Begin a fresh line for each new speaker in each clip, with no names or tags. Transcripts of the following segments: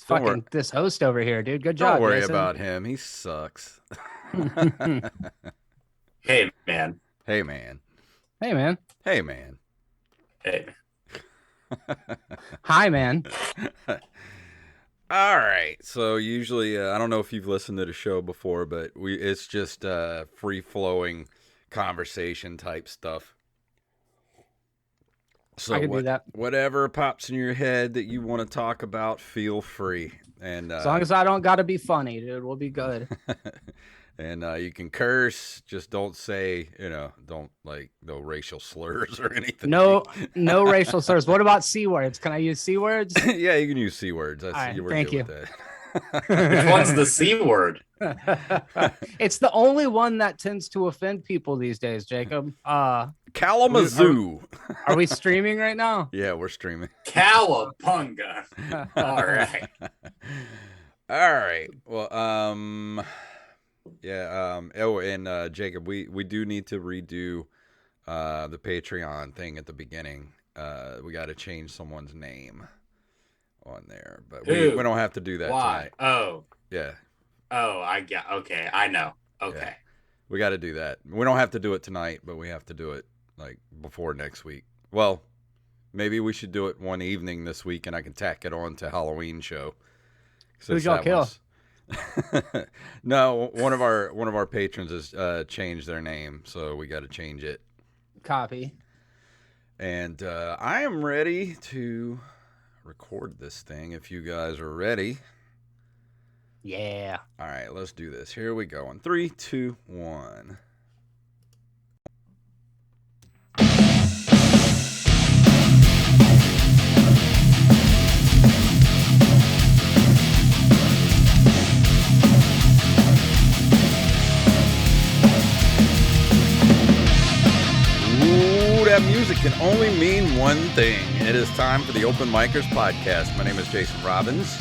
fucking this host over here, dude. Good job.
Don't worry
Jason.
about him. He sucks.
Hey, man.
Hey, man.
Hey, man.
Hey, man.
Hey.
Hi, man.
All right. So usually, I don't know if you've listened to the show before, but it's just free flowing conversation type stuff. So
I can do that.
Whatever pops in your head that you want to talk about, feel free. And
as long as I don't got to be funny, dude, we'll be good.
And you can curse, just don't say, don't no racial slurs or anything.
No racial slurs. What about C words? Can I use C words?
Yeah, you can use C words.
Right, thank you.
Which one's the C word?
It's the only one that tends to offend people these days, Jacob.
Kalamazoo.
Are we streaming right now?
Yeah, we're streaming.
Cowabunga. All right.
All right. Well, yeah. And Jacob, we do need to redo the Patreon thing at the beginning. We got to change someone's name on there, but we don't have to do that tonight.
Oh.
Yeah.
Oh, I get. Okay, I know. Okay.
Yeah. We got to do that. We don't have to do it tonight, but we have to do it before next week. Well, maybe we should do it one evening this week, and I can tack it on to Halloween show.
Who'd y'all kill?
No, one of our patrons has changed their name, so we got to change it.
Copy.
And I am ready to record this thing if you guys are ready.
Yeah.
All right, let's do this. Here we go. In 3, 2, 1. That music can only mean one thing. It is time for the Open Micers Podcast. My name is Jason Robbins.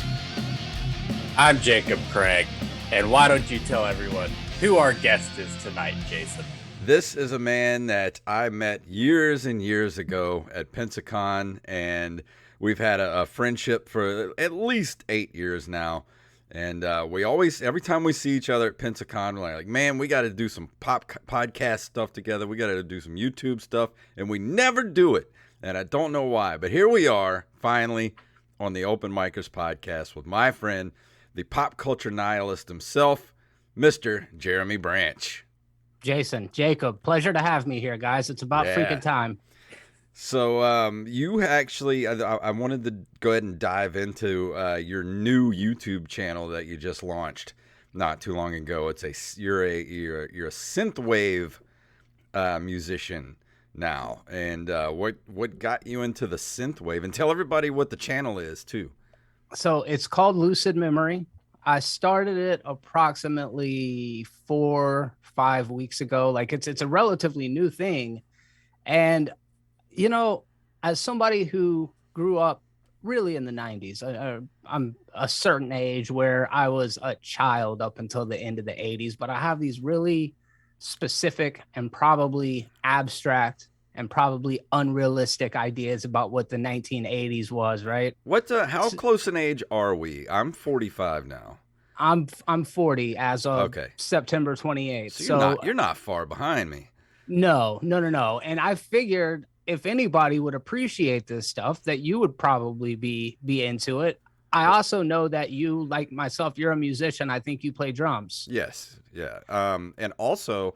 I'm Jacob Craig. And why don't you tell everyone who our guest is tonight, Jason?
This is a man that I met years and years ago at Pensacon, and we've had a friendship for at least 8 years now. And we always, every time we see each other at Pensacon, we're like, man, we got to do some podcast stuff together. We got to do some YouTube stuff. And we never do it. And I don't know why. But here we are, finally, on the Open Micers Podcast with my friend, the Pop Culture Nihilist himself, Mr. Jeremy Branch.
Jason, Jacob, pleasure to have me here, guys. It's about freaking time.
So you actually, I wanted to go ahead and dive into your new YouTube channel that you just launched not too long ago. You're a synthwave musician now, and what got you into the synthwave? And tell everybody what the channel is too.
So it's called Lucid Memory. I started it approximately 4-5 weeks ago. Like it's a relatively new thing, and as somebody who grew up really in the 90s, I'm a certain age where I was a child up until the end of the 80s, but I have these really specific and probably abstract and probably unrealistic ideas about what the 1980s was, right?
How close in age are we? I'm 45 now.
I'm 40 as of September 28th.
So you're not far behind me.
No. And I figured if anybody would appreciate this stuff, that you would probably be into it. I also know that you, like myself, you're a musician. I think you play drums.
Yes. Yeah. And also,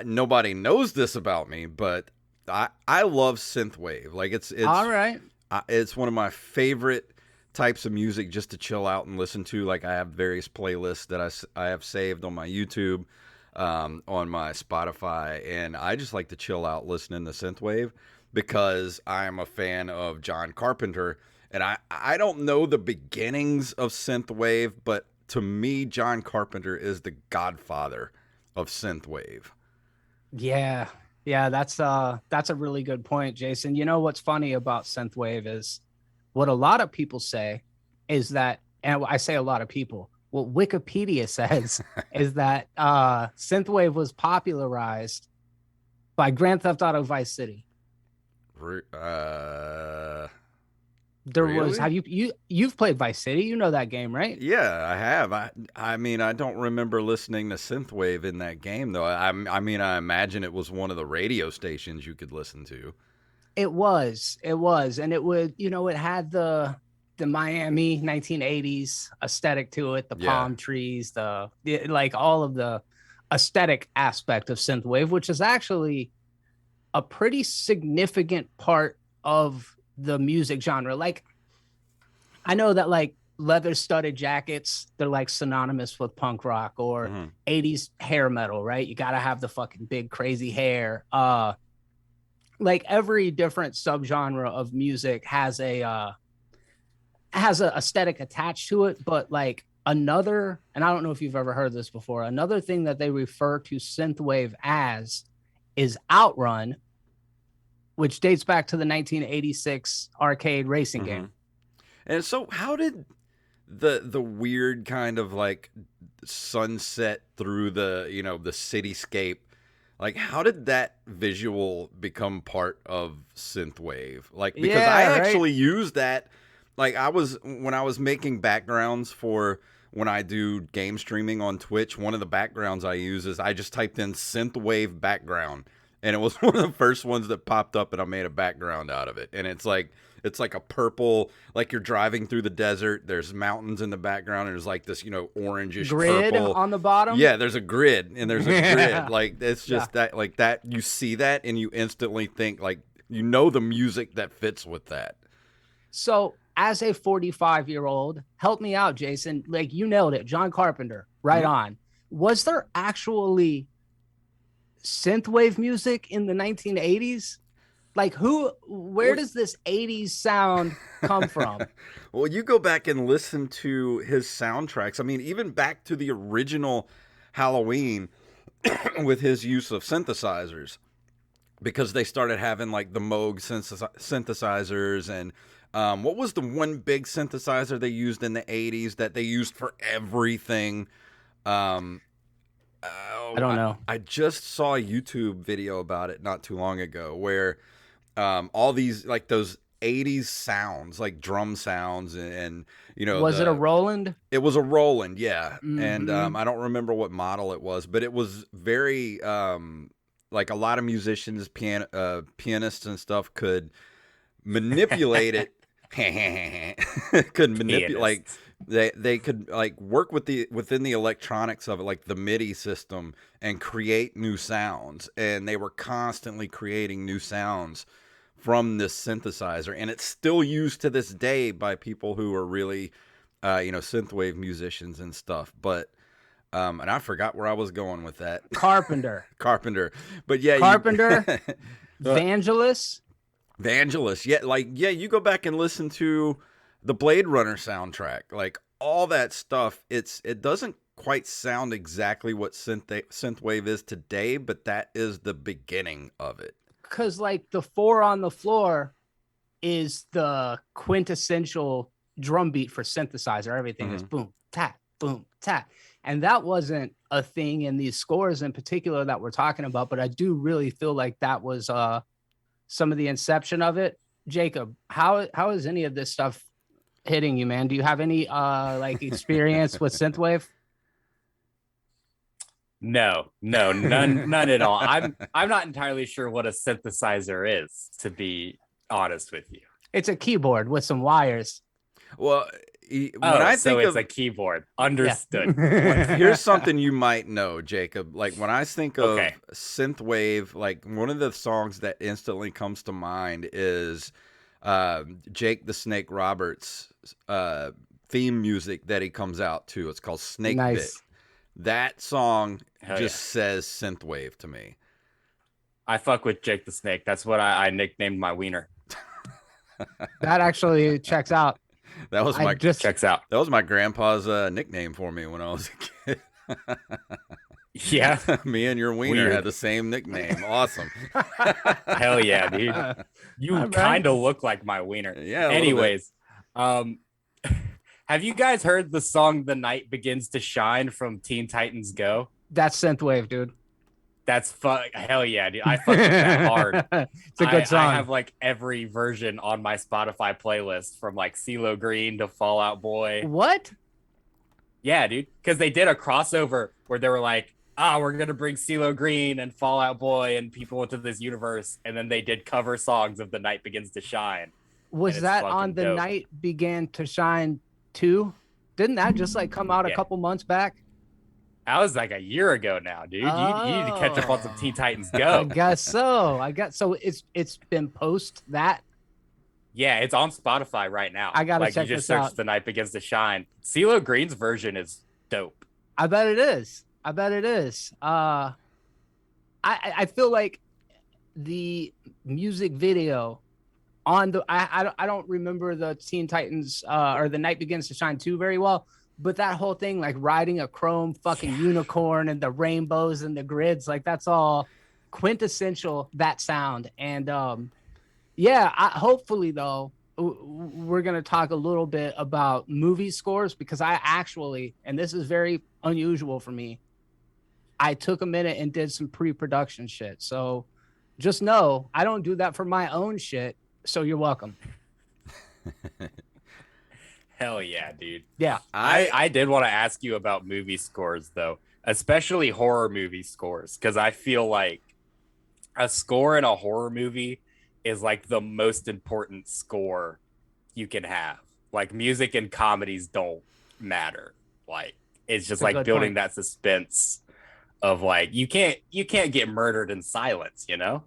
nobody knows this about me, but I love synthwave. Like it's
all right.
It's one of my favorite types of music just to chill out and listen to. Like I have various playlists that I have saved on my YouTube, on my Spotify, and I just like to chill out listening to synthwave because I'm a fan of John Carpenter, and I don't know the beginnings of synthwave, but to me, John Carpenter is the godfather of synthwave.
Yeah, that's a really good point, Jason. You know what's funny about synthwave is what a lot of people say is that, and I say a lot of people, what Wikipedia says is that synthwave was popularized by Grand Theft Auto Vice City. There was,
Really?
you've played Vice City, you know that game, right?
Yeah, I have. I mean, I don't remember listening to Synthwave in that game though. I mean, I imagine it was one of the radio stations you could listen to.
It was, and it would, it had the Miami 1980s aesthetic to it, the
Yeah.
palm trees, like all of the aesthetic aspect of synthwave, which is actually a pretty significant part of the music genre. Like, I know that like leather studded jackets, they're like synonymous with punk rock or
Hmm.
80s hair metal, right? You got to have the fucking big crazy hair. Like every different subgenre of music has a aesthetic attached to it, but like another, and I don't know if you've ever heard this before, another thing that they refer to synthwave as is outrun, which dates back to the 1986 arcade racing
Hmm.
game.
And so, how did the weird kind of like sunset through the the cityscape, like how did that visual become part of synthwave? Like because I
Yeah, right.
actually use that, like I was when I was making backgrounds for when I do game streaming on Twitch, one of the backgrounds I use is I just typed in synthwave background, and it was one of the first ones that popped up, and I made a background out of it. And it's like a purple, like you're driving through the desert. There's mountains in the background, and there's like this, orangish
Grid
purple.
on the bottom.
Yeah, there's a grid, and there's a grid.
Yeah.
Like it's
Yeah.
just that, like that. You see that, and you instantly think like the music that fits with that.
So, as a 45-year-old, help me out, Jason. Like you nailed it. John Carpenter, right on. Was there actually synthwave music in the 1980s? Like where
Well,
does this 80s sound come from?
well, you go back and listen to his soundtracks. I mean, even back to the original Halloween with his use of synthesizers, because they started having like the Moog synthesizers and what was the one big synthesizer they used in the 80s that they used for everything? Um,
I don't know.
I just saw a YouTube video about it not too long ago where all these like those 80s sounds, like drum sounds and
Was it a Roland?
it was a Roland, yeah. And
Mm-hmm.
I don't remember what model it was, but it was very like a lot of musicians, pianists and stuff could manipulate it. Could manipulate like
Pianist.
they could like work with the within the electronics of it, like the MIDI system, and create new sounds. And they were constantly creating new sounds from this synthesizer, and it's still used to this day by people who are really synthwave musicians and stuff. But and I forgot where I was going with that.
Carpenter.
Carpenter. But yeah,
Carpenter,
uh,
Vangelis.
Vangelis. Yeah, like yeah, you go back and listen to the Blade Runner soundtrack, like all that stuff. It doesn't quite sound exactly what synthwave is today, but that is the beginning of it.
Because like the four on the floor is the quintessential drum beat for synthesizer. Everything is
Hmm.
boom, tap. And that wasn't a thing in these scores in particular that we're talking about, but I do really feel like that was some of the inception of it. Jacob, how is any of this stuff hitting you, man? Do you have any like experience with synthwave?
No, none at all. I'm not entirely sure what a synthesizer is, to be honest with you.
It's a keyboard with some wires.
Well, when
Oh,
I
so
think
it's
of
a keyboard. Understood.
here's something you might know, Jacob. Like when I think of
Okay.
synthwave, like one of the songs that instantly comes to mind is Jake the Snake Roberts theme music that he comes out to. It's called Snake Bit.
Nice.
That song
Hell
just says synthwave to me.
I fuck with Jake the Snake. That's what I nicknamed my wiener.
That actually checks out.
That was my
Checks out.
that was my grandpa's nickname for me when I was a kid.
Yeah.
Me and your wiener
Weird.
had the same nickname. Awesome.
Hell yeah, dude. You
All right.
kind of look like my wiener.
Yeah. a little bit.
Anyways, have you guys heard the song "The Night Begins to Shine" from Teen Titans Go?
That's synthwave, dude.
That's hell yeah, dude. I fucked with that hard.
It's a good song.
I have like every version on my Spotify playlist from like CeeLo Green to Fall Out Boy.
What?
Yeah, dude. Because they did a crossover where they were like, we're gonna bring CeeLo Green and Fall Out Boy and people into this universe, and then they did cover songs of The Night Begins to Shine.
Was that on The Night Began to Shine 2? Didn't that just like come out a couple months back?
That was like a year ago now, dude. You need to catch up on some Teen Titans Go.
I guess so. It's been post that.
Yeah, it's on Spotify right now.
I gotta check
you just
this
search
out.
The Night Begins to Shine. CeeLo Green's version is dope.
I bet it is. I feel like the music video on the I don't remember the Teen Titans or The Night Begins to Shine 2 very well, but that whole thing, like riding a chrome fucking unicorn and the rainbows and the grids, like that's all quintessential, that sound. And hopefully though we're going to talk a little bit about movie scores, because I actually, and this is very unusual for me, I took a minute and did some pre-production shit. So just know I don't do that for my own shit. So you're welcome.
Hell yeah, dude.
Yeah.
I did want to ask you about movie scores though, especially horror movie scores, because I feel like a score in a horror movie is like the most important score you can have. Like music and comedies don't matter. Like it's just like building that suspense of like you can't get murdered in silence, you know?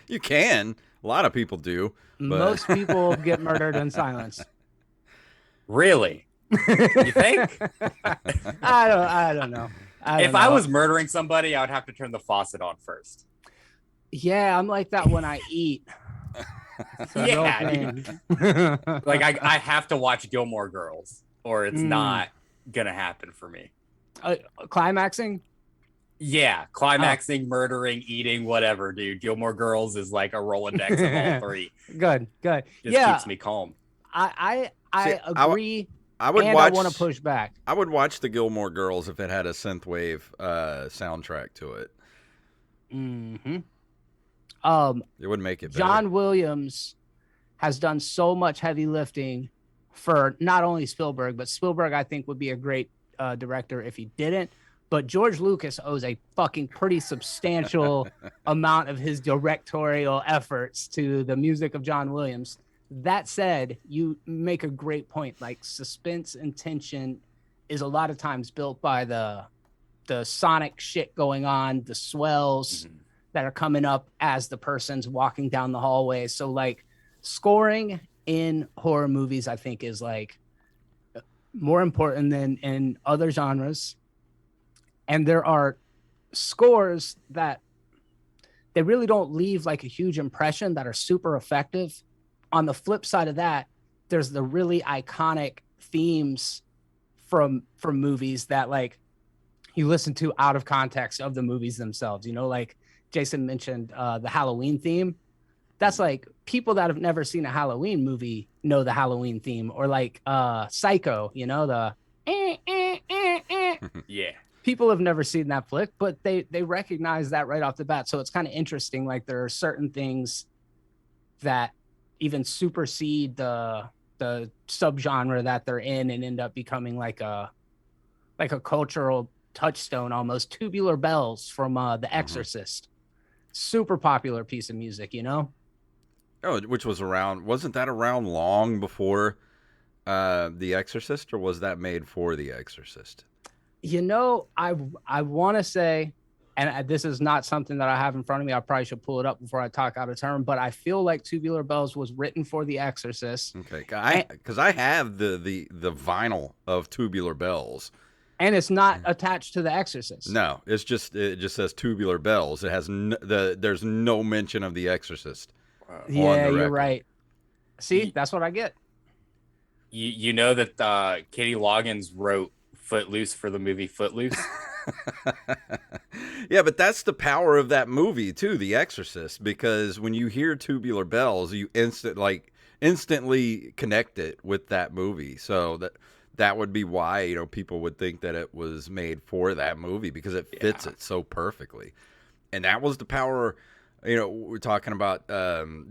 You can. A lot of people do. But...
Most people get murdered in silence.
Really? You think?
I don't know.
If I was murdering somebody, I would have to turn the faucet on first.
Yeah, I'm like that when I eat.
Yeah, like I have to watch Gilmore Girls, or it's not gonna happen for me.
Climaxing?
Yeah, climaxing, murdering, eating, whatever, dude. Gilmore Girls is like a Rolodex of all three.
Good.
Just keeps me calm.
I agree.
I want
to push back.
I would watch the Gilmore Girls if it had a synthwave soundtrack to it.
Mm-hmm.
It would make it better.
John Williams has done so much heavy lifting for not only Spielberg, but Spielberg I think would be a great director if he didn't. But George Lucas owes a fucking pretty substantial amount of his directorial efforts to the music of John Williams. That said, you make a great point. Like suspense and tension is a lot of times built by the sonic shit going on, the swells that are coming up as the person's walking down the hallway. So like scoring in horror movies, I think is like more important than in other genres. And there are scores that they really don't leave like a huge impression that are super effective. On the flip side of that, there's the really iconic themes from movies that like you listen to out of context of the movies themselves. You know, like Jason mentioned the Halloween theme. That's like people that have never seen a Halloween movie know the Halloween theme, or like Psycho, you know, the
yeah.
People have never seen that flick, but they recognize that right off the bat. So it's kind of interesting. Like there are certain things that even supersede the subgenre that they're in and end up becoming like a cultural touchstone almost. Tubular Bells from The Exorcist. Super popular piece of music, you know?
Oh, which was wasn't that around long before The Exorcist, or was that made for The Exorcist?
You know, I want to say, and this is not something that I have in front of me. I probably should pull it up before I talk out of turn, but I feel like Tubular Bells was written for The Exorcist.
Okay, because I have the vinyl of Tubular Bells,
and it's not attached to The Exorcist.
No, it just says Tubular Bells. It has there's no mention of The Exorcist.
Yeah, you're right. See, that's what I get.
You know that Katie Loggins wrote Footloose for the movie Footloose.
Yeah, but that's the power of that movie too, The Exorcist, because when you hear Tubular Bells, you instantly connect it with that movie. So that would be why, you know, people would think that it was made for that movie because it fits it so perfectly. And that was the power, you know, we're talking about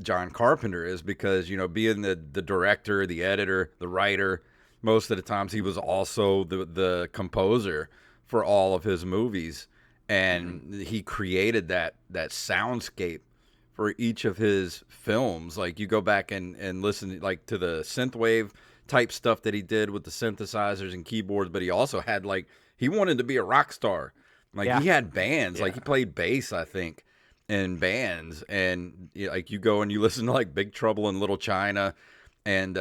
John Carpenter, is because, you know, being the director, the editor, the writer, most of the times he was also the composer for all of his movies. And he created that soundscape for each of his films. Like, you go back and listen, like, to the synthwave type stuff that he did with the synthesizers and keyboards, but he also had, like, he wanted to be a rock star. Like, he had bands, like he played bass, I think, in bands. And you know, like, you go and you listen to like Big Trouble in Little China and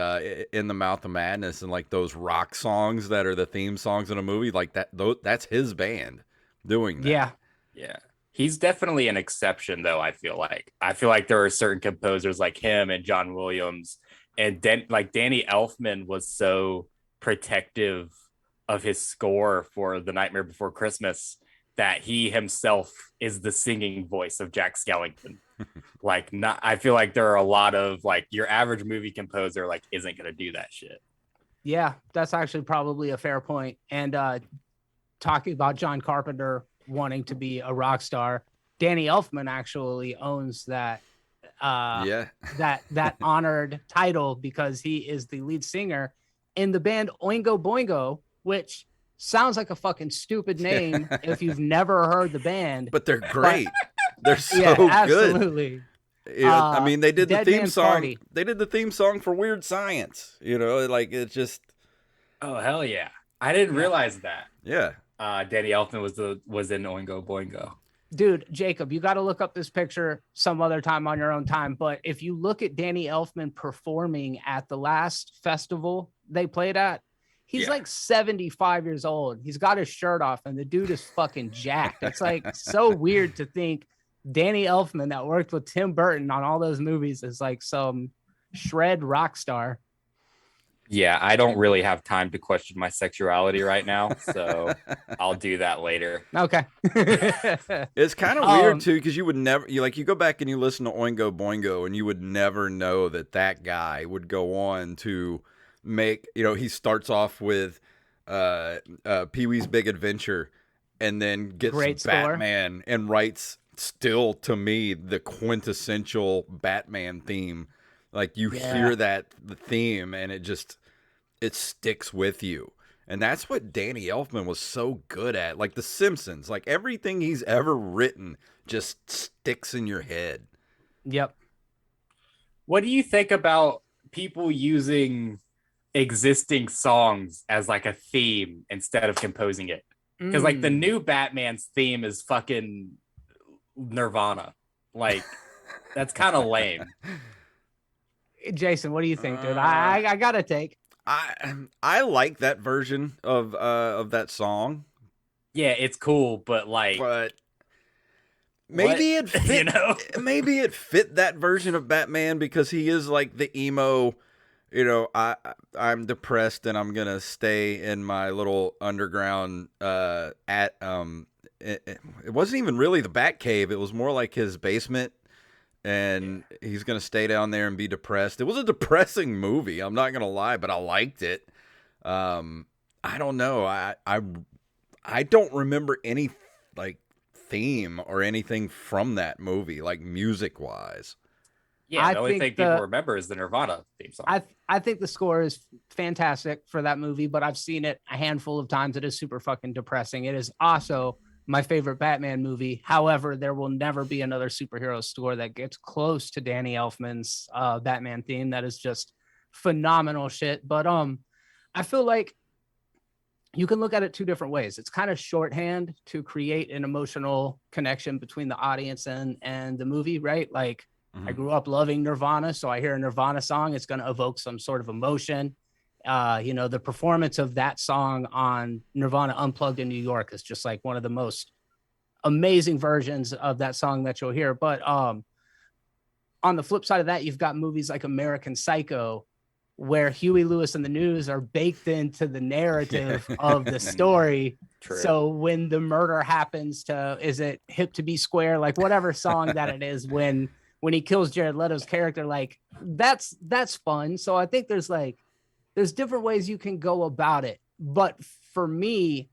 In the Mouth of Madness, and like those rock songs that are the theme songs in a movie, like that's his band doing that.
Yeah. He's definitely an exception, though. I feel like there are certain composers like him and John Williams, and like Danny Elfman was so protective of his score for The Nightmare Before Christmas that he himself is the singing voice of Jack Skellington. Like, not, I feel like there are a lot of, like, your average movie composer like isn't gonna do that shit.
Yeah, that's actually probably a fair point. And talking about John Carpenter wanting to be a rock star, Danny Elfman actually owns that that honored title because he is the lead singer in the band Oingo Boingo, which sounds like a fucking stupid name if you've never heard the band.
But they're great. They're so
absolutely.
good. You know, I mean, they did the
Dead
theme
Man's
song.
Party.
They did the theme song for Weird Science. You know, like, it's just.
Oh, hell yeah! I didn't realize that.
Yeah.
Danny Elfman was in Oingo Boingo.
Dude, Jacob, you got to look up this picture some other time on your own time. But if you look at Danny Elfman performing at the last festival they played at, he's like 75 years old. He's got his shirt off and the dude is fucking jacked. It's like so weird to think Danny Elfman, that worked with Tim Burton on all those movies, is like some shred rock star.
Yeah, I don't really have time to question my sexuality right now, so I'll do that later.
Okay.
It's kind of weird too, because you would never, you go back and you listen to Oingo Boingo, and you would never know that guy would go on to make, you know, he starts off with Pee-wee's Big Adventure, and then gets Batman and writes, still to me, the quintessential Batman theme. Like, you hear the theme, and it sticks with you. And that's what Danny Elfman was so good at. Like The Simpsons, like everything he's ever written just sticks in your head.
Yep.
What do you think about people using existing songs as like a theme instead of composing it? Because like the new Batman's theme is fucking Nirvana. Like, that's kind of lame.
Jason, what do you think, dude? I got a take.
I like that version of that song.
Yeah, it's cool, but
maybe it fit, you know? Maybe it fit that version of Batman because he is like the emo, you know, I'm depressed and I'm gonna stay in my little underground it wasn't even really the Batcave. It was more like his basement. And he's going to stay down there and be depressed. It was a depressing movie. I'm not going to lie, but I liked it. I don't know. I don't remember any like theme or anything from that movie, like music wise.
Yeah, the only thing people remember is the Nirvana theme song.
I think the score is fantastic for that movie, but I've seen it a handful of times. It is super fucking depressing. It is also my favorite Batman movie. However, there will never be another superhero score that gets close to Danny Elfman's Batman theme. That is just phenomenal shit. But I feel like you can look at it two different ways. It's kind of shorthand to create an emotional connection between the audience and the movie, right? Like, I grew up loving Nirvana, so I hear a Nirvana song, it's going to evoke some sort of emotion. You know, the performance of that song on Nirvana Unplugged in New York is just like one of the most amazing versions of that song that you'll hear. But on the flip side of that, you've got movies like American Psycho, where Huey Lewis and the News are baked into the narrative of the story.
True.
So when the murder happens is it Hip to Be Square, like whatever song that it is, when he kills Jared Leto's character, like that's fun. So I think there's like there's different ways you can go about it. But for me,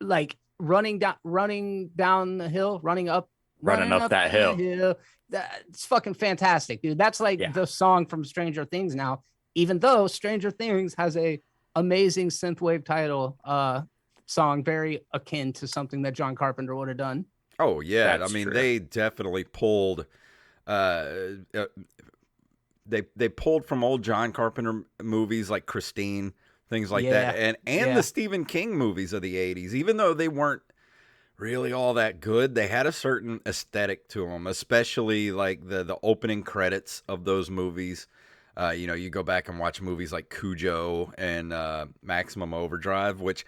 like running down the hill, running up
that hill.
that's fucking fantastic, dude. That's like
Yeah.
the song from Stranger Things now, even though Stranger Things has a amazing synthwave title song, very akin to something that John Carpenter would have done.
Oh yeah,
That's
I mean
true.
they definitely pulled. Uh, uh, they pulled from old John Carpenter movies like Christine, things like that, and
Yeah.
the Stephen King movies of the '80s. Even though they weren't really all that good, they had a certain aesthetic to them, especially like the opening credits of those movies. You know, you go back and watch movies like Cujo and Maximum Overdrive, which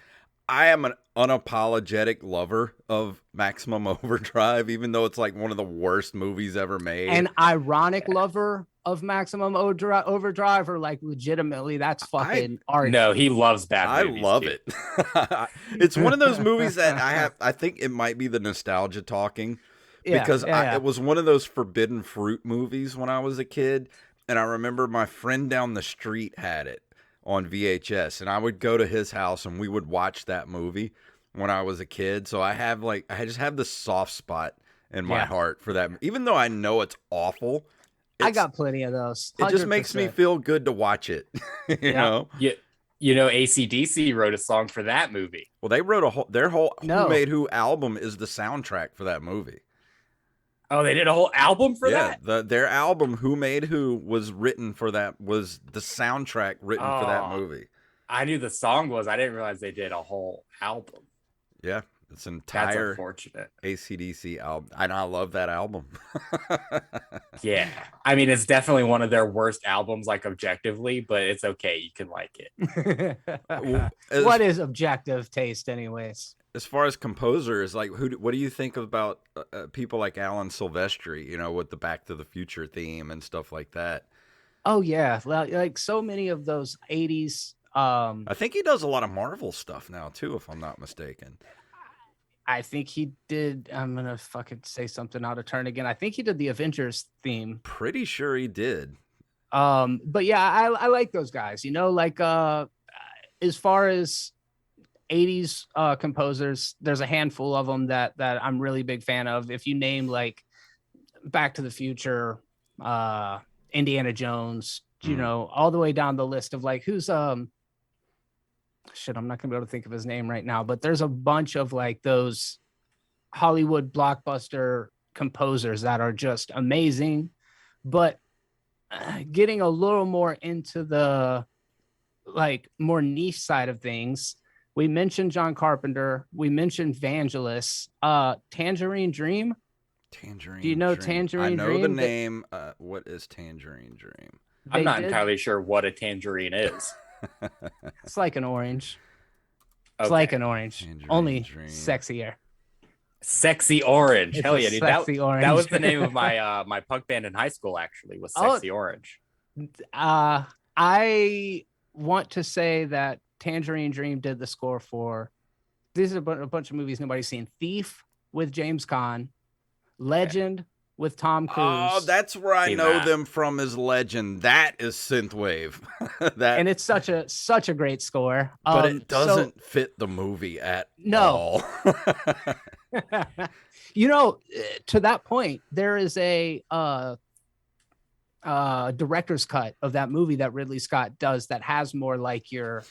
I am an unapologetic lover of Maximum Overdrive, even though it's like one of the worst movies ever made.
An ironic lover of Maximum Overdrive, or like legitimately, that's fucking art.
No, he loves bad movies.
I love
too.
it. It's one of those movies that I think it might be the nostalgia talking, because it was one of those forbidden fruit movies when I was a kid. And I remember my friend down the street had it on VHS, and I would go to his house and we would watch that movie when I was a kid. So I just have this soft spot in my heart for that. Even though I know it's awful,
I got plenty of those. 100%.
It just makes me feel good to watch it. you know?
Yeah. You know, AC/DC wrote a song for that movie.
Well, they wrote their whole Who Made Who album is the soundtrack for that movie.
Oh, they did a whole album for that?
Yeah, their album Who Made Who was written for that, was the soundtrack written for that movie.
I knew the song was. I didn't realize they did a whole album.
Yeah, it's an entire
That's unfortunate.
AC/DC album. And I love that album.
Yeah. I mean, it's definitely one of their worst albums, like objectively, but it's okay. You can like it.
What is objective taste anyways?
As far as composers, like what do you think about people like Alan Silvestri, you know, with the Back to the Future theme and stuff like that?
Oh yeah, like so many of those 80s.
I think he does a lot of Marvel stuff now too, if I'm not mistaken.
I think he did. I'm gonna fucking say something out of turn again. I think he did the Avengers theme.
Pretty sure he did.
But yeah, I like those guys. You know, like as far as 80s composers, there's a handful of them that I'm really big fan of. If you name like Back to the Future, Indiana Jones, you know, all the way down the list of like who's shit, I'm not gonna be able to think of his name right now, but there's a bunch of like those Hollywood blockbuster composers that are just amazing. But getting a little more into the like more niche side of things, we mentioned John Carpenter, we mentioned Vangelis, Tangerine Dream. Do you know Tangerine Dream?
I know the name. What is Tangerine Dream?
I'm not entirely sure what a tangerine is.
It's like an orange. It's
Okay.
like an orange,
Tangerine
only
Dream.
sexier.
Sexy Orange.
It's
Hell
a
yeah, dude.
Sexy Orange.
That was the name of my my punk band in high school, actually, was Sexy Orange.
I want to say that Tangerine Dream did the score for, these are a bunch of movies nobody's seen. Thief with James Caan, Legend with Tom Cruise.
Oh, that's where I know them from, is Legend. That is Synthwave.
And it's such a great score.
But it doesn't fit the movie at all.
You know, to that point, there is a director's cut of that movie that Ridley Scott does that has more like your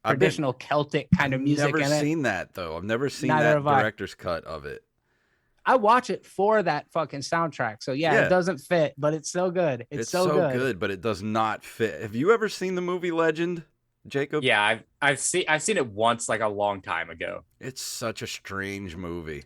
traditional Celtic kind of music in it.
I've never seen that though. I've never seen that director's cut of it.
I watch it for that fucking soundtrack. So yeah, it doesn't fit, but it's so good. It's so good,
but it does not fit. Have you ever seen the movie Legend, Jacob?
Yeah, I've seen it once, like a long time ago.
It's such a strange movie.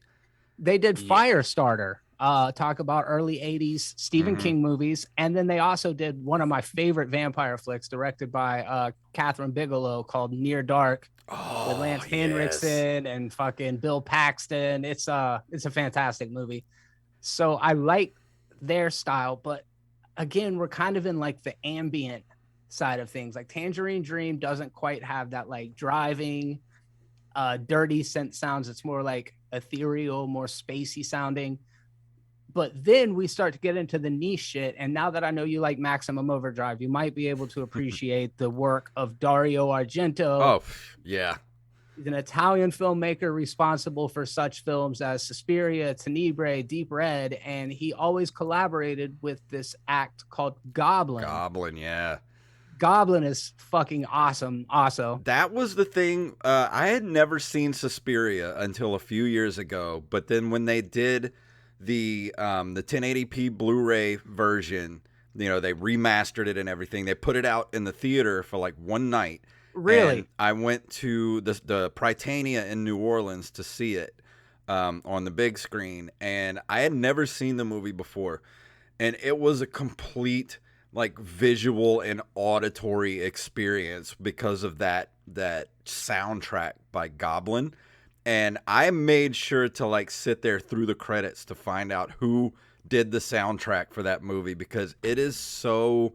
They did Firestarter, talk about early 80s Stephen King movies. And then they also did one of my favorite vampire flicks directed by Catherine Bigelow called Near Dark with Lance Henriksen and fucking Bill Paxton. It's a fantastic movie. So I like their style, but again, we're kind of in like the ambient side of things. Like Tangerine Dream doesn't quite have that like driving, dirty synth sounds. It's more like ethereal, more spacey sounding. But then we start to get into the niche shit. And now that I know you like Maximum Overdrive, you might be able to appreciate the work of Dario Argento.
Oh, yeah.
He's an Italian filmmaker responsible for such films as Suspiria, Tenebrae, Deep Red, and he always collaborated with this act called Goblin.
Goblin, yeah.
Goblin is fucking awesome also.
That was the thing. I had never seen Suspiria until a few years ago, but then when they did the 1080p Blu-ray version, you know, they remastered it and everything. They put it out in the theater for like one night.
Really?
And I went to the Prytania in New Orleans to see it on the big screen, and I had never seen the movie before, and it was a complete like visual and auditory experience because of that soundtrack by Goblin. And I made sure to like sit there through the credits to find out who did the soundtrack for that movie, because it is so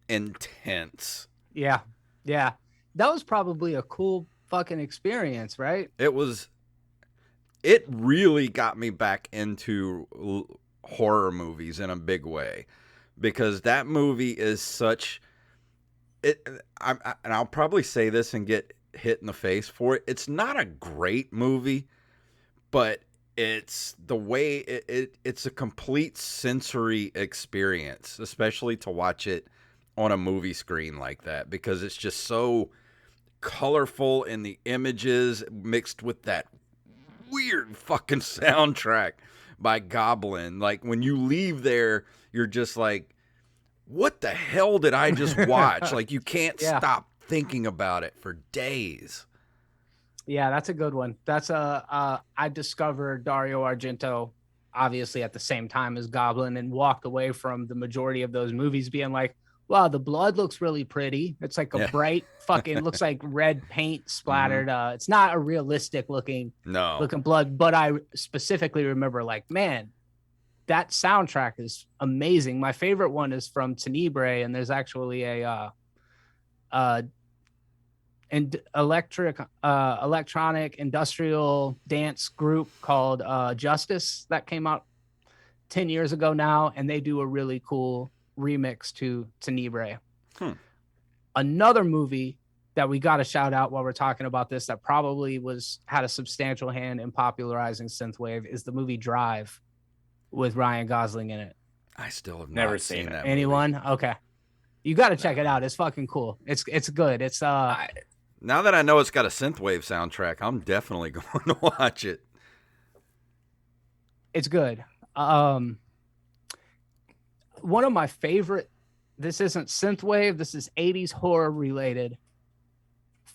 intense.
Yeah. Yeah. That was probably a cool fucking experience, right?
It really got me back into horror movies in a big way, because that movie is such it. And I'll probably say this and get hit in the face for it. It's not a great movie, but it's the way it's a complete sensory experience, especially to watch it on a movie screen like that, because it's just so colorful in the images mixed with that weird fucking soundtrack by Goblin. Like when you leave there, you're just like, what the hell did I just watch? Like you can't stop thinking about it for days.
Yeah, that's a good one. That's I discovered Dario Argento obviously at the same time as Goblin, and walked away from the majority of those movies being like, wow, the blood looks really pretty. It's like a bright fucking looks like red paint splattered. It's not a realistic looking blood, but I specifically remember like, man, that soundtrack is amazing. My favorite one is from Tenebrae, and there's actually a electronic industrial dance group called Justice that came out 10 years ago now, and they do a really cool remix to Tenebrae. Another movie that we got to shout out while we're talking about this that probably had a substantial hand in popularizing synthwave is the movie Drive with Ryan Gosling in it.
I still have
never
not
seen
that.
Anyone?
Movie.
Okay. You got to check it out. It's fucking cool. It's good. It's
now that I know it's got a synthwave soundtrack, I'm definitely going to watch it.
It's good. One of my favorite, this isn't synthwave, this is 80s horror related.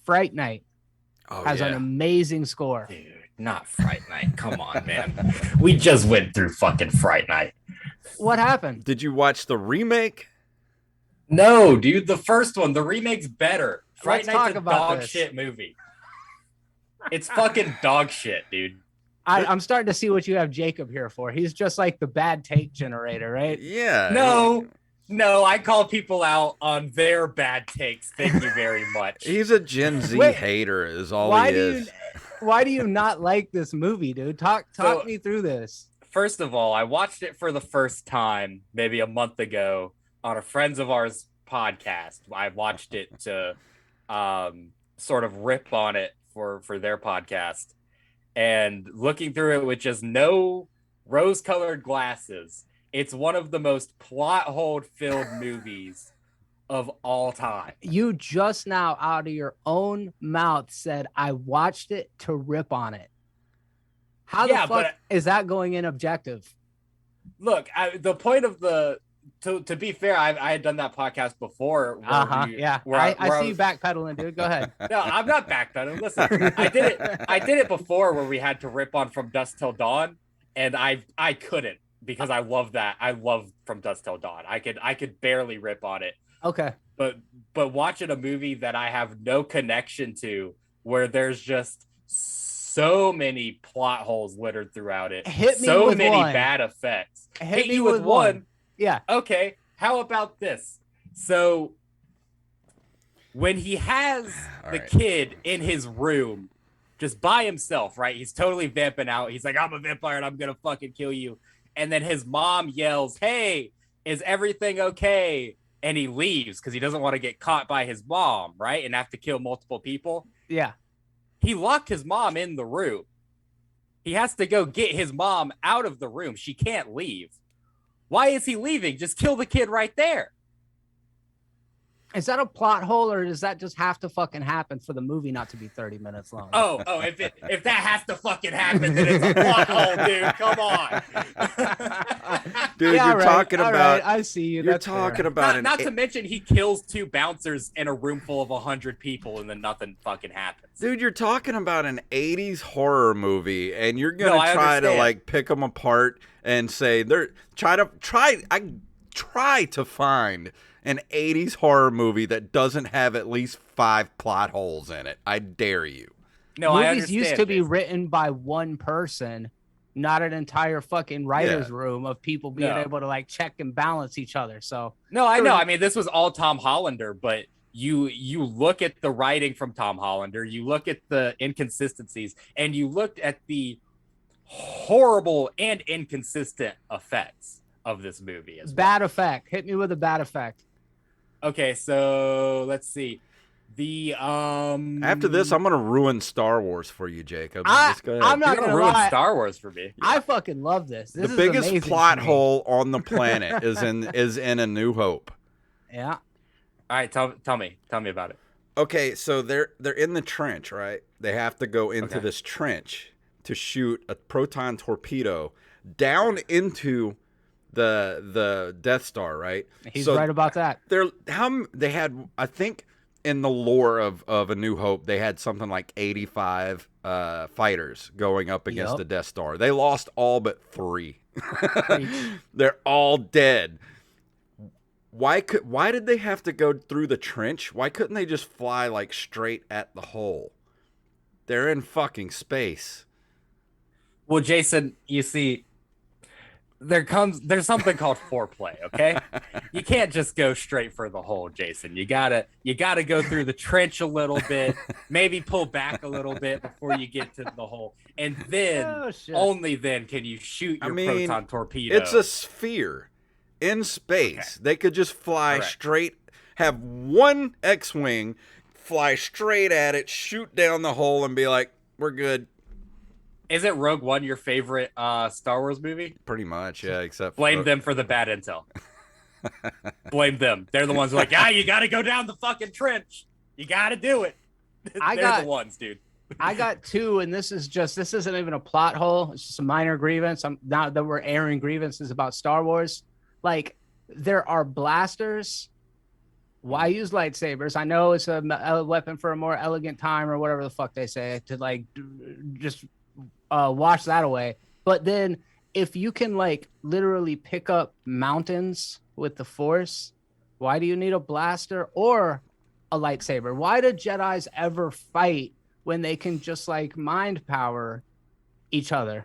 Fright Night has an amazing score.
Dude, not Fright Night. Come on, man. We just went through fucking Fright Night.
What happened?
Did you watch the remake?
No, dude, the first one. The remake's better. Fright
Let's
Night's
talk
a
about
dog
this.
shit movie. It's fucking dog shit, dude.
I'm starting to see what you have Jacob here for. He's just like the bad take generator, right?
Yeah.
No, I call people out on their bad takes. Thank you very much.
He's a Gen Z hater is all he is.
Why do you not like this movie, dude? Talk me through this.
First of all, I watched it for the first time maybe a month ago on a friends of ours podcast. I watched it to sort of rip on it for their podcast. And looking through it with just no rose-colored glasses, it's one of the most plot hole filled movies of all time.
You just now out of your own mouth said, I watched it to rip on it. How the fuck is that going in objective?
Look, the point of to be fair, I had done that podcast before.
I see you backpedaling, dude. Go ahead.
No, I'm not backpedaling. Listen, I did it before where we had to rip on From Dusk Till Dawn, and I couldn't because I love that. I love From Dusk Till Dawn. I could barely rip on it.
Okay.
But watching a movie that I have no connection to, where there's just so many plot holes littered throughout it, so many bad effects. Hit me with one.
Yeah.
Okay. How about this? So when he has the kid in his room just by himself, right? He's totally vamping out. He's like, I'm a vampire and I'm going to fucking kill you. and then his mom yells, "Hey, is everything okay?" And he leaves because he doesn't want to get caught by his mom, right? And have to kill multiple people.
Yeah.
He locked his mom in the room. He has to go get his mom out of the room. She can't leave. Why is he leaving? Just kill the kid right there.
Is that a plot hole, or does that just have to fucking happen for the movie not to be 30 minutes long?
Oh, if that has to fucking happen, then it's a plot hole, dude. Come on.
Dude,
Yeah,
you're
right.
talking
All
about.
right. I see you.
You're
That's
talking
fair.
about
Not to mention he kills 2 bouncers in a room full of 100 people and then nothing fucking happens.
Dude, you're talking about an 80s horror movie, and you're gonna
No, I
try to
understand.
like pick them apart and say try to find an 80s horror movie that doesn't have at least 5 plot holes in it. I dare you.
No, I
Movies
understand.
used to be
Jason.
written by one person, not an entire fucking writer's room of people being
No.
able to like check and balance each other. So
No, I know. I mean, this was all Tom Hollander, but you look at the writing from Tom Hollander, you look at the inconsistencies, and you looked at the horrible and inconsistent effects of this movie as well.
bad effect. Hit me with a bad effect.
Okay, so let's see. The
After this, I'm gonna ruin Star Wars for you, Jacob. Just go ahead.
I'm not
you're gonna
gonna
ruin
lie.
Star Wars for me.
I fucking love this. This
the
is
biggest
amazing
plot
to me.
hole on the planet is in A New Hope.
Yeah.
All right, tell me about it.
Okay, so they're in the trench, right? They have to go into this trench to shoot a proton torpedo down into the Death Star, right?
He's
So
right about that.
they had, I think, in the lore of A New Hope, they had something like 85 fighters going up against
Yup.
the Death Star. They lost all but 3.
Preach.
They're all dead. Why did they have to go through the trench? Why couldn't they just fly like straight at the hole? They're in fucking space.
Well, Jason, you see, there's something called foreplay, okay? You can't just go straight for the hole, Jason. You gotta go through the trench a little bit, maybe pull back a little bit before you get to the hole. And then
Oh, shit.
only then can you shoot your proton torpedo.
It's a sphere in space.
Okay.
They could just fly
Correct.
straight, have one X-wing, fly straight at it, shoot down the hole, and be like, "We're good."
Isn't Rogue One your favorite Star Wars movie?
Pretty much, yeah. Except
Blame them for the bad intel. Blame them. They're the ones who are like, you got to go down the fucking trench. You got to do it. They're the ones, dude.
I got 2, and this isn't even a plot hole. It's just a minor grievance. I'm not that we're airing grievances about Star Wars. Like, there are blasters. Why use lightsabers? I know it's a weapon for a more elegant time or whatever the fuck they say to like just wash that away. But then if you can like literally pick up mountains with the Force, why do you need a blaster or a lightsaber? Why do Jedis ever fight when they can just like mind power each other?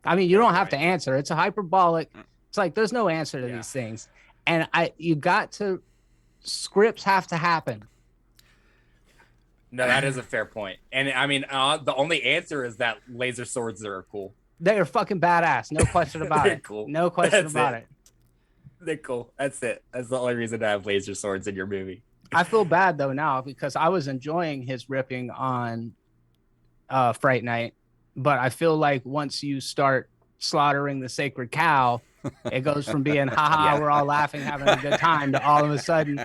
I mean, you don't have to answer. It's a hyperbolic. It's like there's no answer to these things. And scripts have to happen.
No, that is a fair point. And I mean, the only answer is that laser swords are cool.
They are fucking badass. No question about
They're
it.
cool.
No question
That's
about
it.
it.
They're cool. That's it. That's the only reason to have laser swords in your movie.
I feel bad though now because I was enjoying his ripping on Fright Night, but I feel like once you start slaughtering the sacred cow, it goes from being haha, we're all laughing, having a good time, to all of a sudden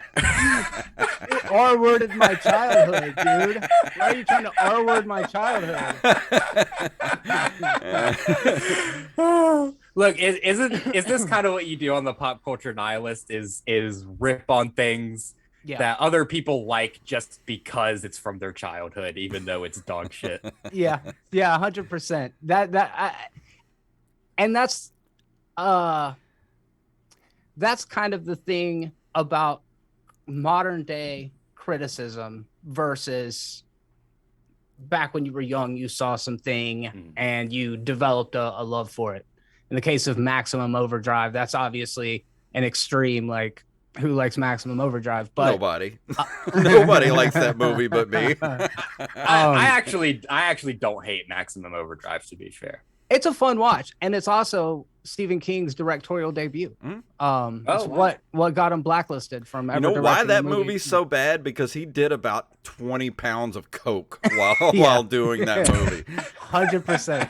R-worded my childhood, dude. Why are you trying to R-word my childhood?
Look, is this kind of what you do on the Pop Culture Nihilist? Is rip on things that other people like just because it's from their childhood, even though it's dog shit.
Yeah, 100%. And that's kind of the thing about modern day criticism versus back when you were young, you saw something and you developed a love for it. In the case of Maximum Overdrive, that's obviously an extreme, like, who likes Maximum Overdrive? But
nobody. Nobody likes that movie but me.
I actually don't hate Maximum Overdrive, to be fair.
It's a fun watch, and it's also Stephen King's directorial debut. It's what got him blacklisted from ever.
You know why
directing a
that
movie.
movie's so bad? Because he did about 20 pounds of coke
Yeah.
while doing that movie.
100%,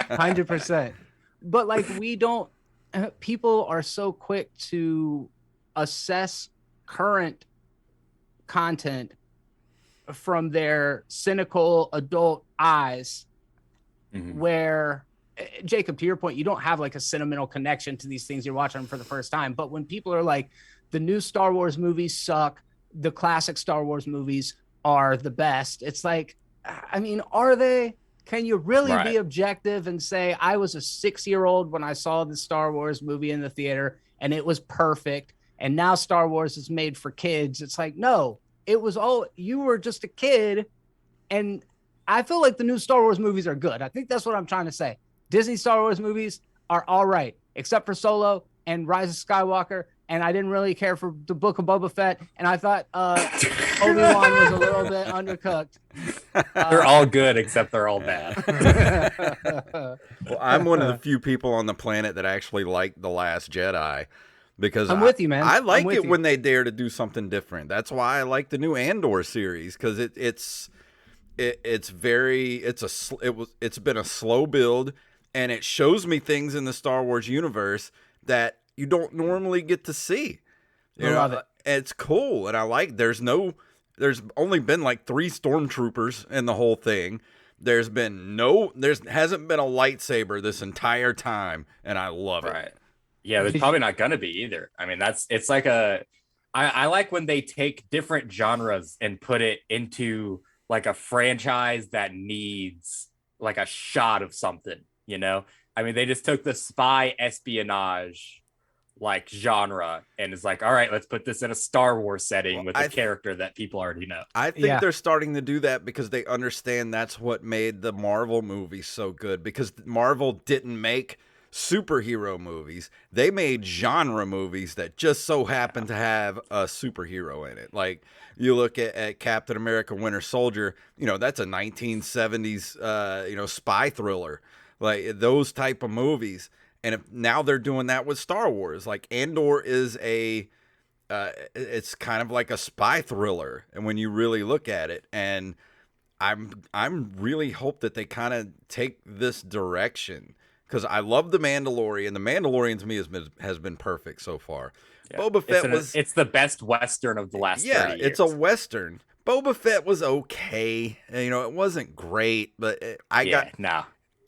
100%. But like, we don't. People are so quick to assess current content from their cynical adult eyes, where, Jacob, to your point, you don't have like a sentimental connection to these things. You're watching them for the first time. But when people are like, the new Star Wars movies suck, the classic Star Wars movies are the best, it's like, I mean, are they? Can you really be objective and say, I was a 6-year-old when I saw the Star Wars movie in the theater and it was perfect, and now Star Wars is made for kids? It's like, no, it was all, you were just a kid. And I feel like the new Star Wars movies are good. I think that's what I'm trying to say. Disney Star Wars movies are all right, except for Solo and Rise of Skywalker. And I didn't really care for the Book of Boba Fett. And I thought Obi-Wan was a little bit undercooked.
They're all good, except they're all bad.
Well, I'm one of the few people on the planet that actually like The Last Jedi, because
I'm with you, man.
I like it when they dare to do something different. That's why I like the new Andor series, because it's been a slow build, and it shows me things in the Star Wars universe that you don't normally get to see.
I love it.
It's cool, and I like. There's only been like 3 stormtroopers in the whole thing. There hasn't been a lightsaber this entire time, and I love it.
Right. Yeah, there's probably not gonna be either. I mean, it's like I like when they take different genres and put it into like a franchise that needs like a shot of something, you know? I mean, they just took the spy espionage like genre and is like, all right, let's put this in a Star Wars setting with a character that people already know.
I think they're starting to do that because they understand that's what made the Marvel movies so good, because Marvel didn't make superhero movies. They made genre movies that just so happen to have a superhero in it. Like, you look at Captain America Winter Soldier, that's a 1970s spy thriller, like those type of movies. And now they're doing that with Star Wars. Like, Andor is it's kind of like a spy thriller, and when you really look at it, and I'm really hope that they kind of take this direction, because I love The Mandalorian. The Mandalorian to me has been perfect so far. Yeah. Boba Fett
it's the best Western of the last 30 years.
It's a Western. Boba Fett was okay. It wasn't great, but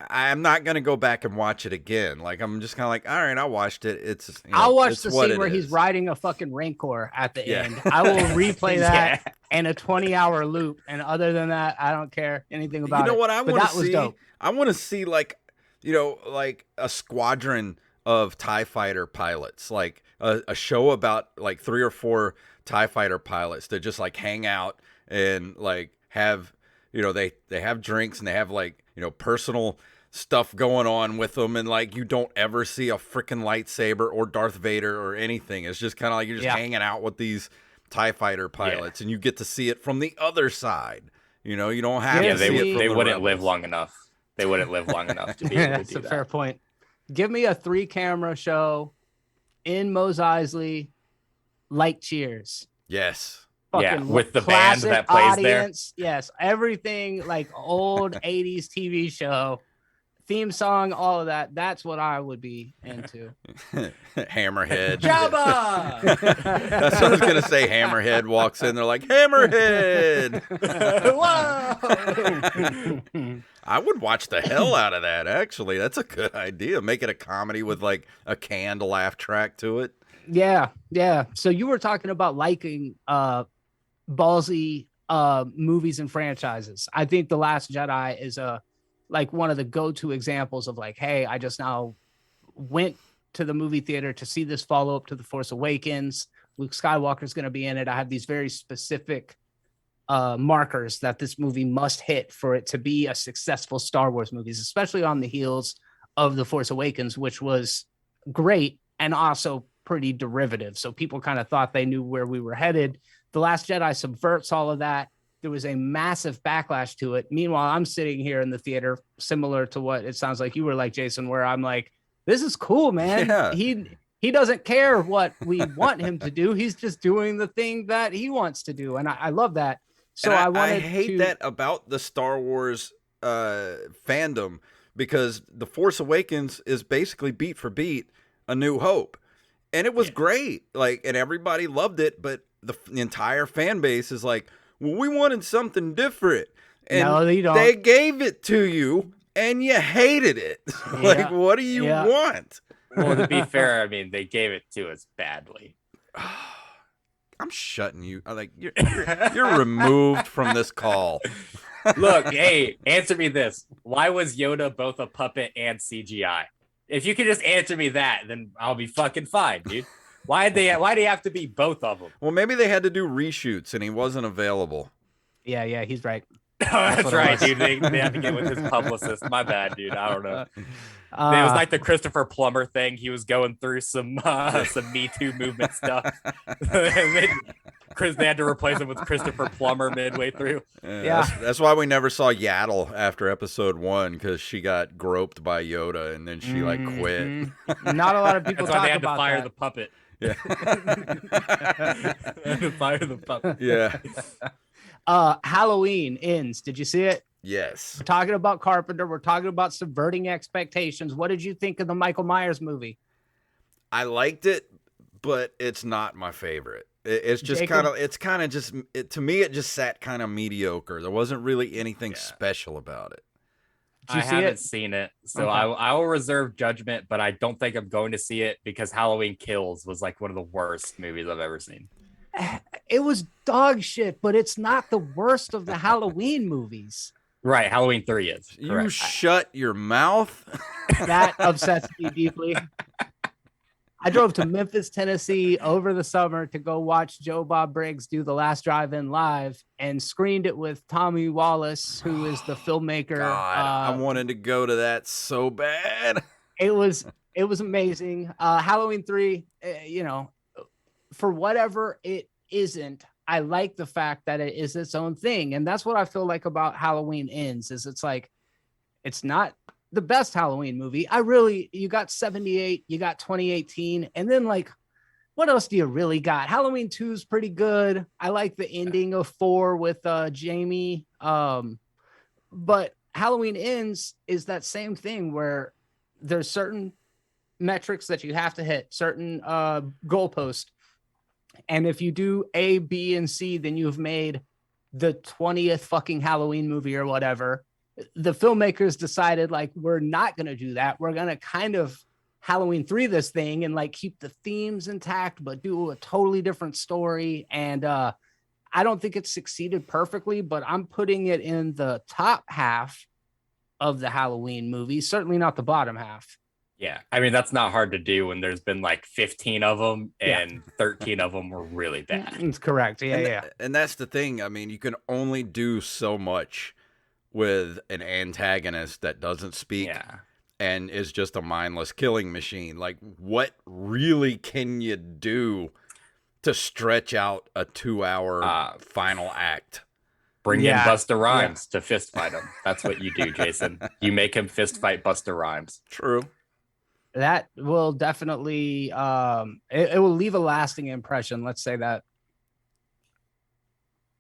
I'm not going to go back and watch it again. Like, I'm just kind of like, all right, I watched it.
I'll watch the scene where he's riding a fucking Rancor at the end. I will replay that in a 20-hour loop. And other than that, I don't care anything about it.
You know what I want to see?
Was dope.
I want to see like a squadron of TIE fighter pilots, like a show about like 3 or 4 TIE fighter pilots that just like hang out and like have, they have drinks and they have like, personal stuff going on with them, and like you don't ever see a freaking lightsaber or Darth Vader or anything. It's just kind of like you're just hanging out with these TIE fighter pilots, and you get to see it from the other side. You don't have to see it from
they
the
wouldn't
rebels.
live long enough. They wouldn't live long enough to be able to
That's
do
a
that.
fair point. Give me a 3-camera show in Mos Eisley, like Cheers.
Yes.
With the band that plays
audience, there. Yes, everything like old 80s TV show, theme song, all of that. That's what I would be into.
Hammerhead.
Jabba!
That's what I was going to say. Hammerhead walks in. They're like, Hammerhead!
Whoa!
I would watch the hell out of that, actually. That's a good idea. Make it a comedy with like a canned laugh track to it.
Yeah. So you were talking about liking ballsy movies and franchises. I think The Last Jedi is like one of the go-to examples of like, hey, I just now went to the movie theater to see this follow-up to The Force Awakens. Luke Skywalker's going to be in it. I have these very specific markers that this movie must hit for it to be a successful Star Wars movie, especially on the heels of The Force Awakens, which was great and also pretty derivative. So people kind of thought they knew where we were headed. The Last Jedi subverts all of that there was a massive backlash to it. Meanwhile, I'm sitting here in the theater, similar to what it sounds like you were like, Jason, where I'm like, this is cool, man.
Yeah.
He doesn't care what we want him to do. He's just doing the thing that he wants to do. And I love that. So
I hate that about the Star Wars fandom, because The Force Awakens is basically beat for beat A New Hope. And it was great. Like, and everybody loved it, but the entire fan base is like, well, we wanted something different. And
No, they don't.
they gave it to you and you hated it. Like, what do you want?
Well, to be fair, I mean, they gave it to us badly.
I'm shutting you. Like, you're removed from this call.
Look, hey, answer me this. Why was Yoda both a puppet and CGI? If you could just answer me that, then I'll be fucking fine, dude. Why do you have to be both of them?
Well, maybe they had to do reshoots and he wasn't available.
Yeah, he's right.
That's right, dude. They have to get with his publicist. My bad, dude. I don't know. It was like the Christopher Plummer thing. He was going through some Me Too movement stuff. And then they had to replace him with Christopher Plummer midway through.
Yeah.
That's why we never saw Yaddle after episode 1, because she got groped by Yoda and then she quit.
Not a lot of people
That's why
talk
they had to
about
fire
that.
the puppet.
Yeah.
They had to fire the puppet.
Yeah.
Halloween Ends. Did you see it?
Yes.
We're talking about Carpenter. We're talking about subverting expectations. What did you think of the Michael Myers movie?
I liked it, but it's not my favorite. It's just kind of, to me, it just sat kind of mediocre. There wasn't really anything special about it.
I haven't seen it, so okay. I will reserve judgment, but I don't think I'm going to see it because Halloween Kills was like one of the worst movies I've ever seen.
It was dog shit, but it's not the worst of the Halloween movies.
Right, Halloween 3 is.
You
correct.
shut your mouth.
That upsets me deeply. I drove to Memphis, Tennessee over the summer to go watch Joe Bob Briggs do The Last Drive-In live and screened it with Tommy Wallace, who is the filmmaker.
God, I wanted to go to that so bad.
It was amazing. Halloween 3, for whatever it isn't, I like the fact that it is its own thing. And that's what I feel like about Halloween Ends, is it's like, it's not the best Halloween movie. You got 78, you got 2018, and then like, what else do you really got? Halloween 2 is pretty good. I like the ending of 4 with Jamie. But Halloween Ends is that same thing where there's certain metrics that you have to hit, certain goalposts. And if you do A, B, and C, then you've made the 20th fucking Halloween movie or whatever. The filmmakers decided, like, we're not going to do that. We're going to kind of Halloween 3 this thing and like keep the themes intact, but do a totally different story. And I don't think it's succeeded perfectly, but I'm putting it in the top half of the Halloween movies, certainly not the bottom half.
Yeah, I mean, that's not hard to do when there's been like 15 of them and 13 of them were really bad.
It's correct. Yeah.
And that's the thing. I mean, you can only do so much with an antagonist that doesn't speak and is just a mindless killing machine. Like, what really can you do to stretch out a 2-hour final act?
Bring in Busta Rhymes to fist fight him. That's what you do, Jason. You make him fist fight Busta Rhymes.
True.
That will definitely it will leave a lasting impression. Let's say that.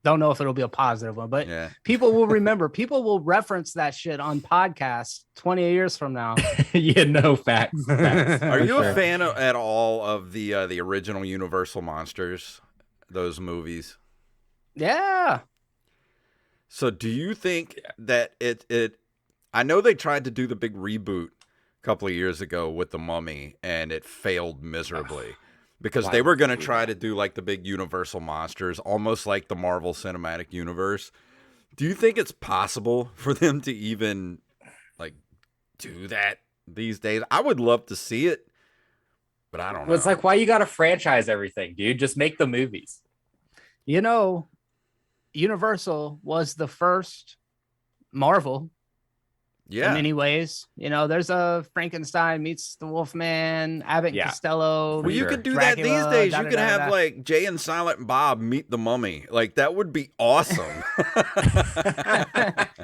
Don't know if it'll be a positive one, but people will remember. People will reference that shit on podcasts 20 years from now.
Facts.
Are you a fan at all of the original Universal Monsters, those movies?
Yeah.
So do you think that it I know they tried to do the big reboot a couple of years ago with The Mummy, and it failed miserably because they were going to try to do like the big Universal Monsters, almost like the Marvel Cinematic Universe. Do you think it's possible for them to even like do that these days? I would love to see it, but I don't know.
It's like, why you got to franchise everything, dude? Just make the movies.
Universal was the first Marvel in
Yeah.
many ways. You know, there's a Frankenstein meets the Wolfman, Abbott and
Yeah,
Costello.
for
Well, you
sure.
could do that
Dracula,
these days.
da
You
da
could
da da
have
da.
like Jay and Silent Bob meet the Mummy. Like that would be awesome.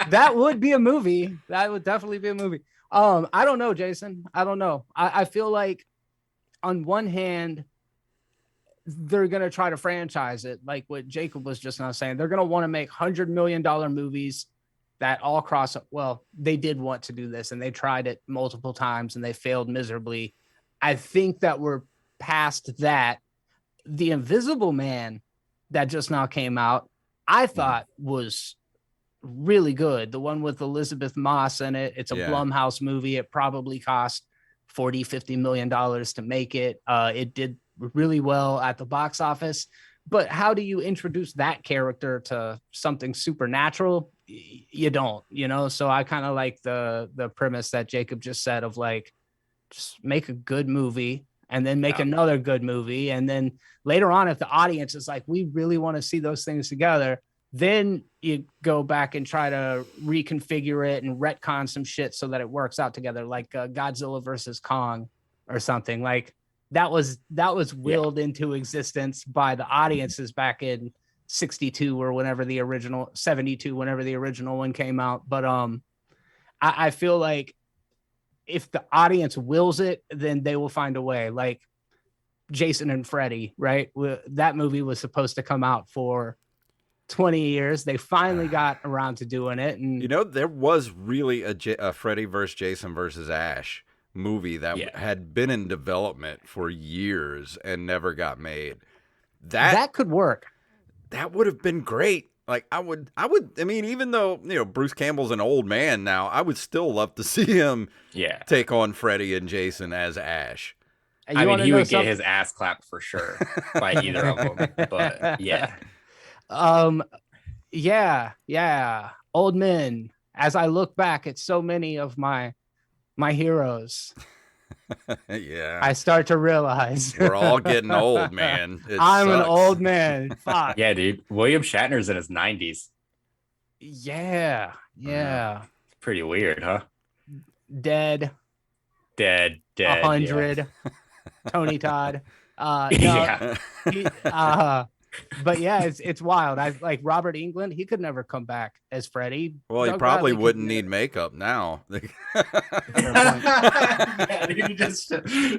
That would be a movie. That would definitely be a movie. I don't know, Jason. I don't know. I feel like on one hand, they're gonna try to franchise it, like what Jacob was just now saying. They're gonna want to make $100 million movies that all cross. Well, they did want to do this, and they tried it multiple times, and they failed miserably. I think that we're past that. The Invisible Man that just now came out, I thought was really good. The one with Elizabeth Moss in it. It's a
Yeah.
Blumhouse movie. It probably cost 40-50 million dollars to make it. It did really well at the box office. But how do you introduce that character to something supernatural? You don't, you know. So I kind of like the premise that Jacob just said of like, just make a good movie and then make another good movie, and then later on, if the audience is like, we really want to see those things together, then you go back and try to reconfigure it and retcon some shit so that it works out together, like Godzilla versus Kong or something. Like that was willed into existence by the audiences back in 62 or whenever the original 72, whenever the original one came out. But I feel like if the audience wills it, then they will find a way. Like Jason and Freddy, right? That movie was supposed to come out for 20 years. They finally got around to doing it. And
You know, there was really a Freddy versus Jason versus Ash movie that had been in development for years and never got made.
that could work.
That would have been great. Like I mean, even though, you know, Bruce Campbell's an old man now, I would still love to see him take on Freddy and Jason as Ash.
I mean, he would get his ass clapped for sure by either of them. But yeah.
Yeah. Old men. As I look back at so many of my heroes,
Yeah.
I start to realize
we're all getting old, man.
I'm an old man. Fuck.
Yeah, dude. William Shatner's in his 90s.
Yeah.
It's pretty weird, huh?
Dead.
100.
Yeah. Tony Todd. But yeah, it's wild. I like Robert Englund. He could never come back as Freddy.
Well, he probably wouldn't need makeup now.
Yeah, he just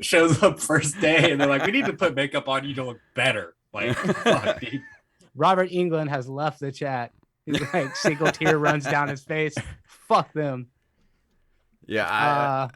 shows up first day, and they're like, "We need to put makeup on you to look better." Like, fuck, dude.
Robert Englund has left the chat. He's like, single tear runs down his face. Fuck them.
Yeah,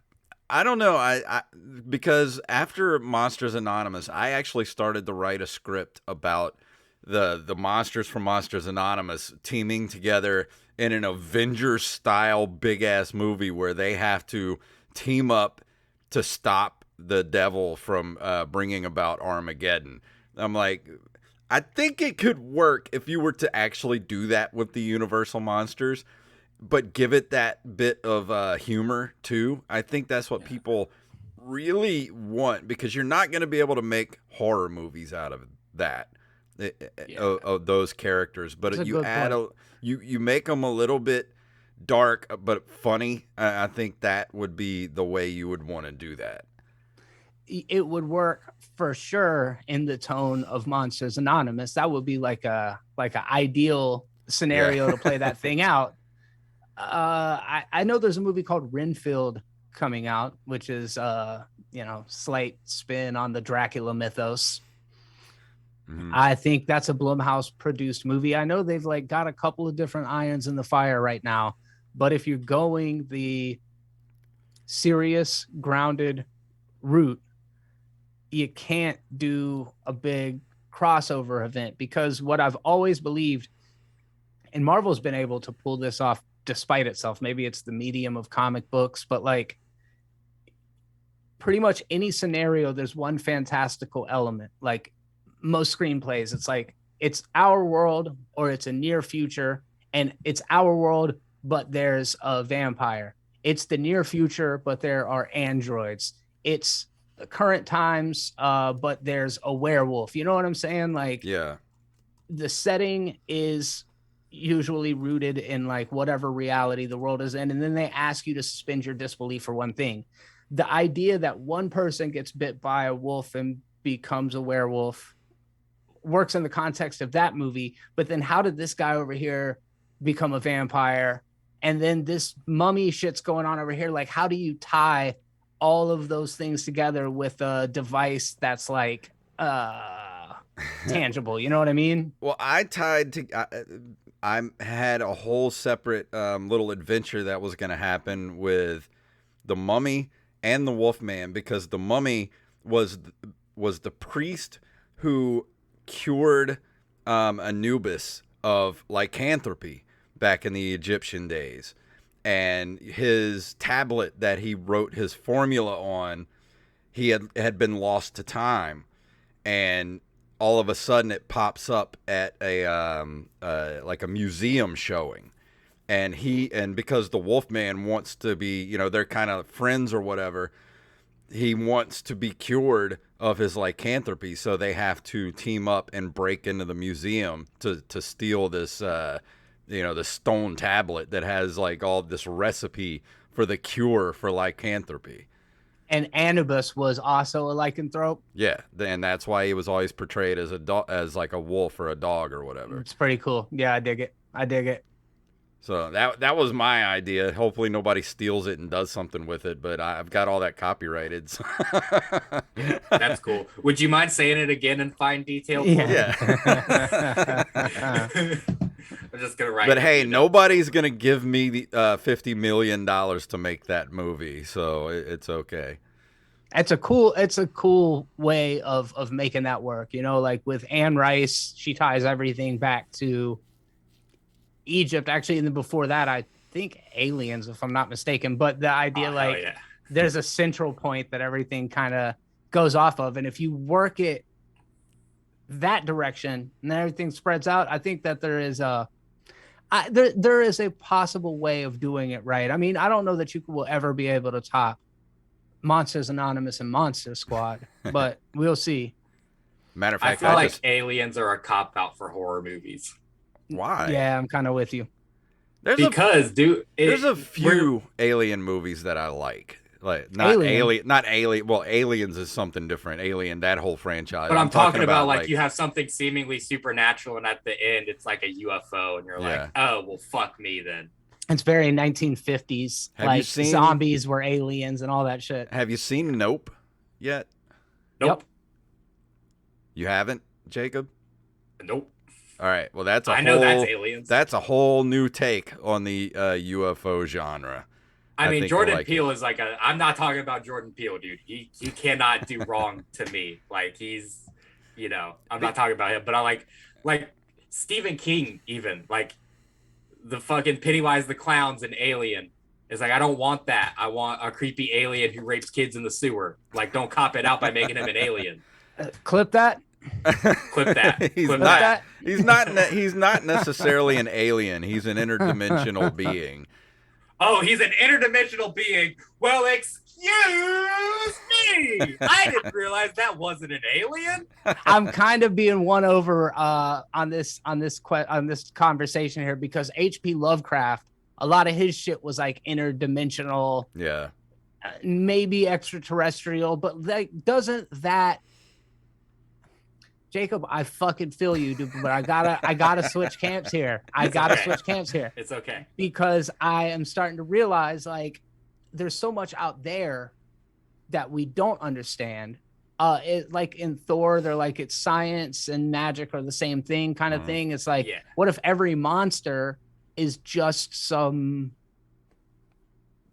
I don't know. I because after Monsters Anonymous, I actually started to write a script about the monsters from Monsters Anonymous teaming together in an Avengers style big ass movie where they have to team up to stop the devil from bringing about Armageddon. I'm like, I think it could work if you were to actually do that with the Universal monsters, but give it that bit of humor too. I think that's what people really want, because you're not going to be able to make horror movies out of that, of those characters. But you add you make them a little bit dark but funny. I think that would be the way you would want to do that.
It would work for sure in the tone of Monsters Anonymous. That would be like a ideal scenario to play that thing out. I know there's a movie called Renfield coming out, which is slight spin on the Dracula mythos. Mm-hmm. I think that's a Blumhouse produced movie. I know they've like got a couple of different irons in the fire right now, but if you're going the serious, grounded route, you can't do a big crossover event, because what I've always believed, and Marvel's been able to pull this off despite itself. Maybe it's the medium of comic books, but like pretty much any scenario, there's one fantastical element. Like most screenplays, it's like it's our world or it's a near future, and it's our world, but there's a vampire. It's the near future, but there are androids. It's the current times, but there's a werewolf. You know what I'm saying? Like,
yeah,
the setting is, usually rooted in like whatever reality the world is in, and then they ask you to suspend your disbelief for one thing. The idea that one person gets bit by a wolf and becomes a werewolf works in the context of that movie, but then how did this guy over here become a vampire? And then this mummy shit's going on over here. Like, how do you tie all of those things together with a device that's like tangible? You know what I mean?
Well, I had a whole separate little adventure that was going to happen with the mummy and the Wolfman, because the mummy was the priest who cured Anubis of lycanthropy back in the Egyptian days, and his tablet that he wrote his formula on, he had been lost to time, and all of a sudden it pops up at a like a museum showing, and because the Wolfman wants to be, you know, they're kind of friends or whatever, he wants to be cured of his lycanthropy, so they have to team up and break into the museum to steal this the stone tablet that has like all this recipe for the cure for lycanthropy.
And Anubis was also a lycanthrope.
Yeah, and that's why he was always portrayed as as like a wolf or a dog or whatever.
It's pretty cool. Yeah, I dig it.
So that was my idea. Hopefully nobody steals it and does something with it, but I've got all that copyrighted. So.
That's cool. Would you mind saying it again in fine detail?
Yeah.
I'm just gonna write.
But hey, nobody's gonna give me the $50 million to make that movie, so it's okay.
It's a cool way of making that work. You know, like with Anne Rice, she ties everything back to Egypt, actually, and then before that, I think Aliens, if I'm not mistaken. But the idea, there's a central point that everything kind of goes off of, and if you work it that direction and then everything spreads out, I think that there is a possible way of doing it right. I mean, I don't know that you will ever be able to top Monsters Anonymous and Monster Squad, but we'll see.
Matter of fact,
I feel like Aliens are a cop out for horror movies.
Why?
Yeah, I'm kind of with you.
There's a few alien movies that I like. Like not Alien. Well, Aliens is something different. Alien, that whole franchise.
But I'm talking about like you have something seemingly supernatural, and at the end it's like a UFO, and you're like, oh well, fuck me then.
It's very 1950s. Like zombies were aliens and all that shit.
Have you seen Nope yet?
Nope.
Yep.
You haven't, Jacob?
Nope.
All right. Well, that's that's Aliens. That's a whole new take on the UFO genre.
I mean, Jordan Peele is like I'm not talking about Jordan Peele, dude. He cannot do wrong to me. Like he's, I'm not talking about him, but I like Stephen King even, like the fucking Pennywise the Clowns and Alien. It's like, I don't want that. I want a creepy alien who rapes kids in the sewer. Like, don't cop it out by making him an alien.
Clip that.
Clip that.
He's not necessarily an alien. He's an interdimensional being.
Oh, he's an interdimensional being. Well, excuse me. I didn't realize that wasn't an alien.
I'm kind of being won over on this conversation here because H.P. Lovecraft, a lot of his shit was like interdimensional.
Yeah.
Maybe extraterrestrial, but like doesn't that Jacob, I fucking feel you, dude, but I gotta switch camps here. Switch camps here.
It's okay.
Because I am starting to realize like there's so much out there that we don't understand. Like in Thor, they're like it's science and magic are the same thing kind of thing. It's like, what if every monster is just some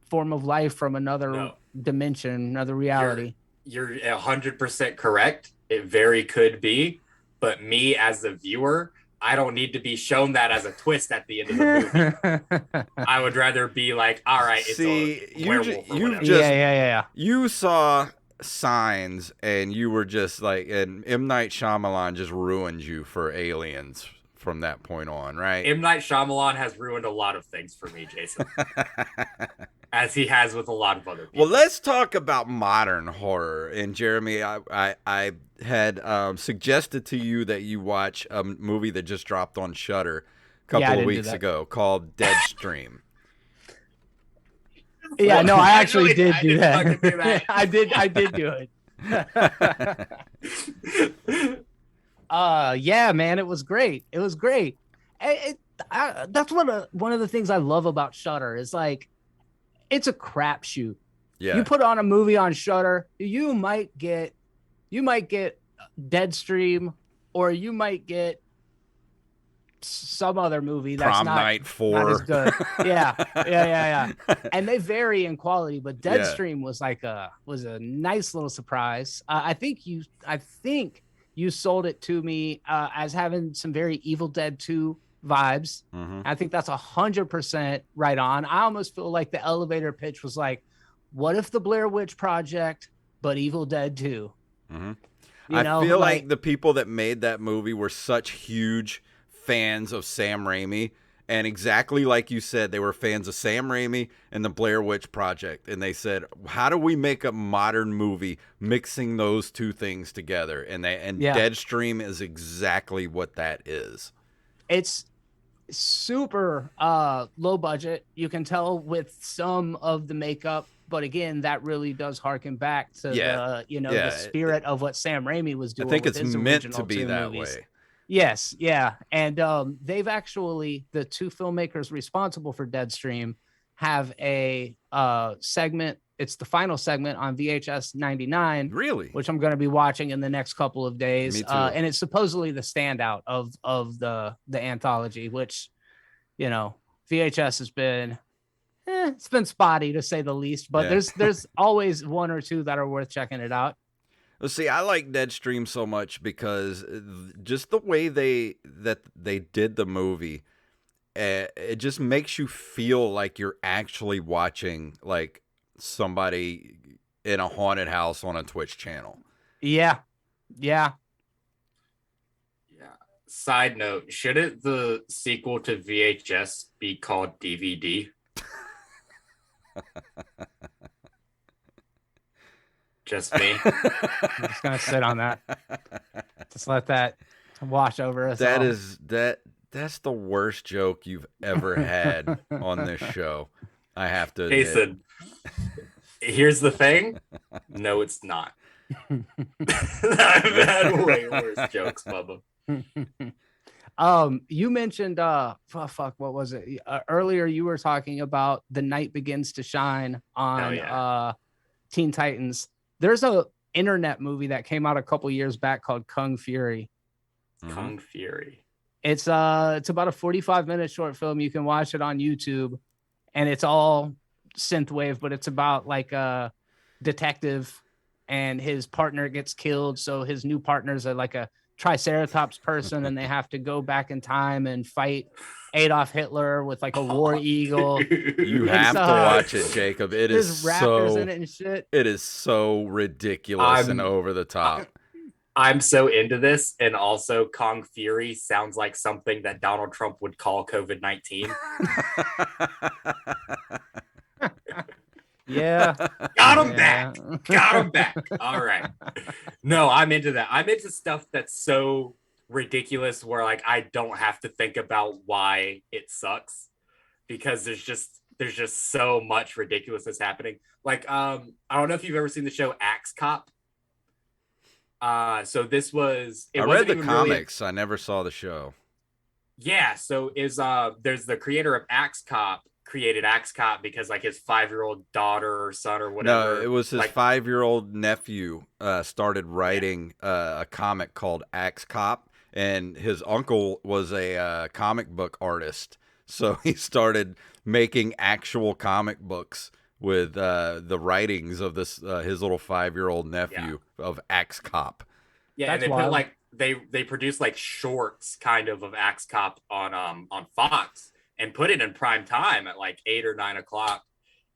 form of life from another dimension, another reality?
You're 100% correct. It very could be, but me as the viewer, I don't need to be shown that as a twist at the end of the movie. I would rather be like, all right, it's a werewolf or whatever.
You saw Signs and you were just like, and M. Night Shyamalan just ruined you for Aliens from that point on, right?
M. Night Shyamalan has ruined a lot of things for me, Jason. As he has with a lot of other people.
Well, let's talk about modern horror. And Jeremy, I had suggested to you that you watch a movie that just dropped on Shudder couple of
didn't do
weeks
that.
ago called Deadstream.
Yeah, no, I actually did
I
do
didn't
that.
fucking do that.
I did do it. Yeah, man, it was great. It was great. That's one of the things I love about Shudder is like it's a crapshoot.
Yeah.
You put on a movie on Shudder, you might get Deadstream, or you might get some other movie that's
Prom
not
Night 4.
not as good. Yeah. And they vary in quality, but Deadstream was a nice little surprise. I think you sold it to me as having some very Evil Dead 2 vibes.
Mm-hmm.
I think that's 100% right on. I almost feel like the elevator pitch was like, what if the Blair Witch Project, but Evil Dead 2?
Mm-hmm.
You know,
I feel like the people that made that movie were such huge fans of Sam Raimi, and exactly like you said, they were fans of Sam Raimi and the Blair Witch Project, and they said, how do we make a modern movie mixing those two things together? And Deadstream is exactly what that is.
It's super low budget. You can tell with some of the makeup, but again, that really does harken back to the spirit of what Sam Raimi was doing.
I think
with
it's
his
meant to be
2
that
movies.
way.
Yes, yeah. And they've actually, the 2 filmmakers responsible for Deadstream have a segment. It's the final segment on VHS 99.
Really?
Which I'm going to be watching in the next couple of days.
Me too.
And it's supposedly the standout of the anthology, which, VHS has been, it's been spotty to say the least, but there's always 1 or 2 that are worth checking it out.
Well, see, I like Deadstream so much because just the way they did the movie, it just makes you feel like you're actually watching like somebody in a haunted house on a Twitch channel.
Yeah.
Side note, shouldn't the sequel to VHS be called DVD? Just me.
I'm just gonna sit on that. Just let that wash over us.
That's the worst joke you've ever had on this show. I have to admit.
Jason, here's the thing. No, it's not. I've had way worse jokes, Bubba.
You mentioned what was it? Earlier you were talking about The Night Begins to Shine on Teen Titans. There's a internet movie that came out a couple years back called Kung Fury.
Kung Fury.
It's about a 45-minute short film. You can watch it on YouTube, and it's all synthwave, but it's about like a detective and his partner gets killed, so his new partner's like a Triceratops person, and they have to go back in time and fight Adolf Hitler with like a war eagle.
You have to watch it, Jacob. It is
raptors in it and shit.
It is so ridiculous and over the top.
I'm so into this, and also Kong Fury sounds like something that Donald Trump would call COVID-19.
Yeah.
Got him back. Got him back. All right. No, I'm into that. I'm into stuff that's so ridiculous where like I don't have to think about why it sucks, because there's just so much ridiculousness happening. Like I don't know if you've ever seen the show Axe Cop. So this was
I read the comics. Really I never saw the show.
Yeah, so there's the creator of Axe Cop created Axe Cop because like his 5-year-old daughter or son or whatever.
No, it was his 5-year-old nephew started writing a comic called Axe Cop, and his uncle was a comic book artist, so he started making actual comic books with the writings of this his little 5-year-old nephew of Axe Cop.
Yeah, that's and they put like they produced like shorts kind of Axe Cop on Fox and put it in prime time at like 8 or 9 o'clock.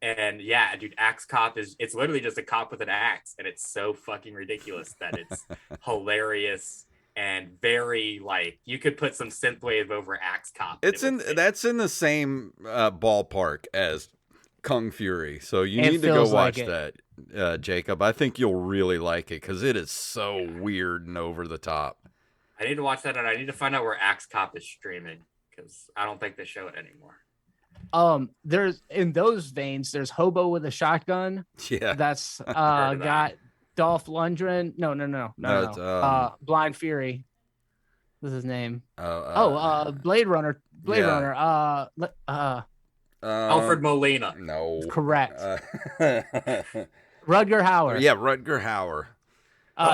And yeah, dude, Axe Cop it's literally just a cop with an axe, and it's so fucking ridiculous that it's hilarious and very like you could put some synthwave over Axe Cop.
That's in the same ballpark as Kung Fury, so you need to go watch that, Jacob. I think you'll really like it because it is so weird and over the top.
I need to watch that, and I need to find out where Axe Cop is streaming
because I don't think they show it anymore.
There's in those veins, there's Hobo with a Shotgun.
Yeah.
That's
Heard of that.
got Dolph Lundgren. No. Blind Fury. What's his name? Blade Runner.
Alfred Molina.
No.
Correct. Rutger Hauer.
Yeah, Rutger Hauer.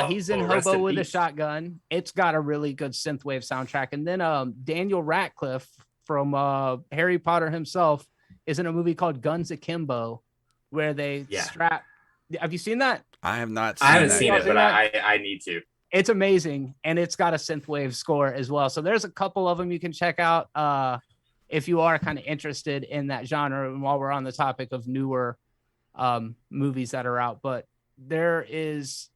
He's in
rest
Hobo
in
with a
peace.
Shotgun. It's got a really good synthwave soundtrack. And then Daniel Radcliffe from Harry Potter himself is in a movie called Guns Akimbo, where they strap. Have you seen that?
I have not seen
I haven't
that
seen
yet.
it, but I need to.
It's amazing, and it's got a synthwave score as well. So there's a couple of them you can check out if you are kind of interested in that genre. And while we're on the topic of newer movies that are out, but there is,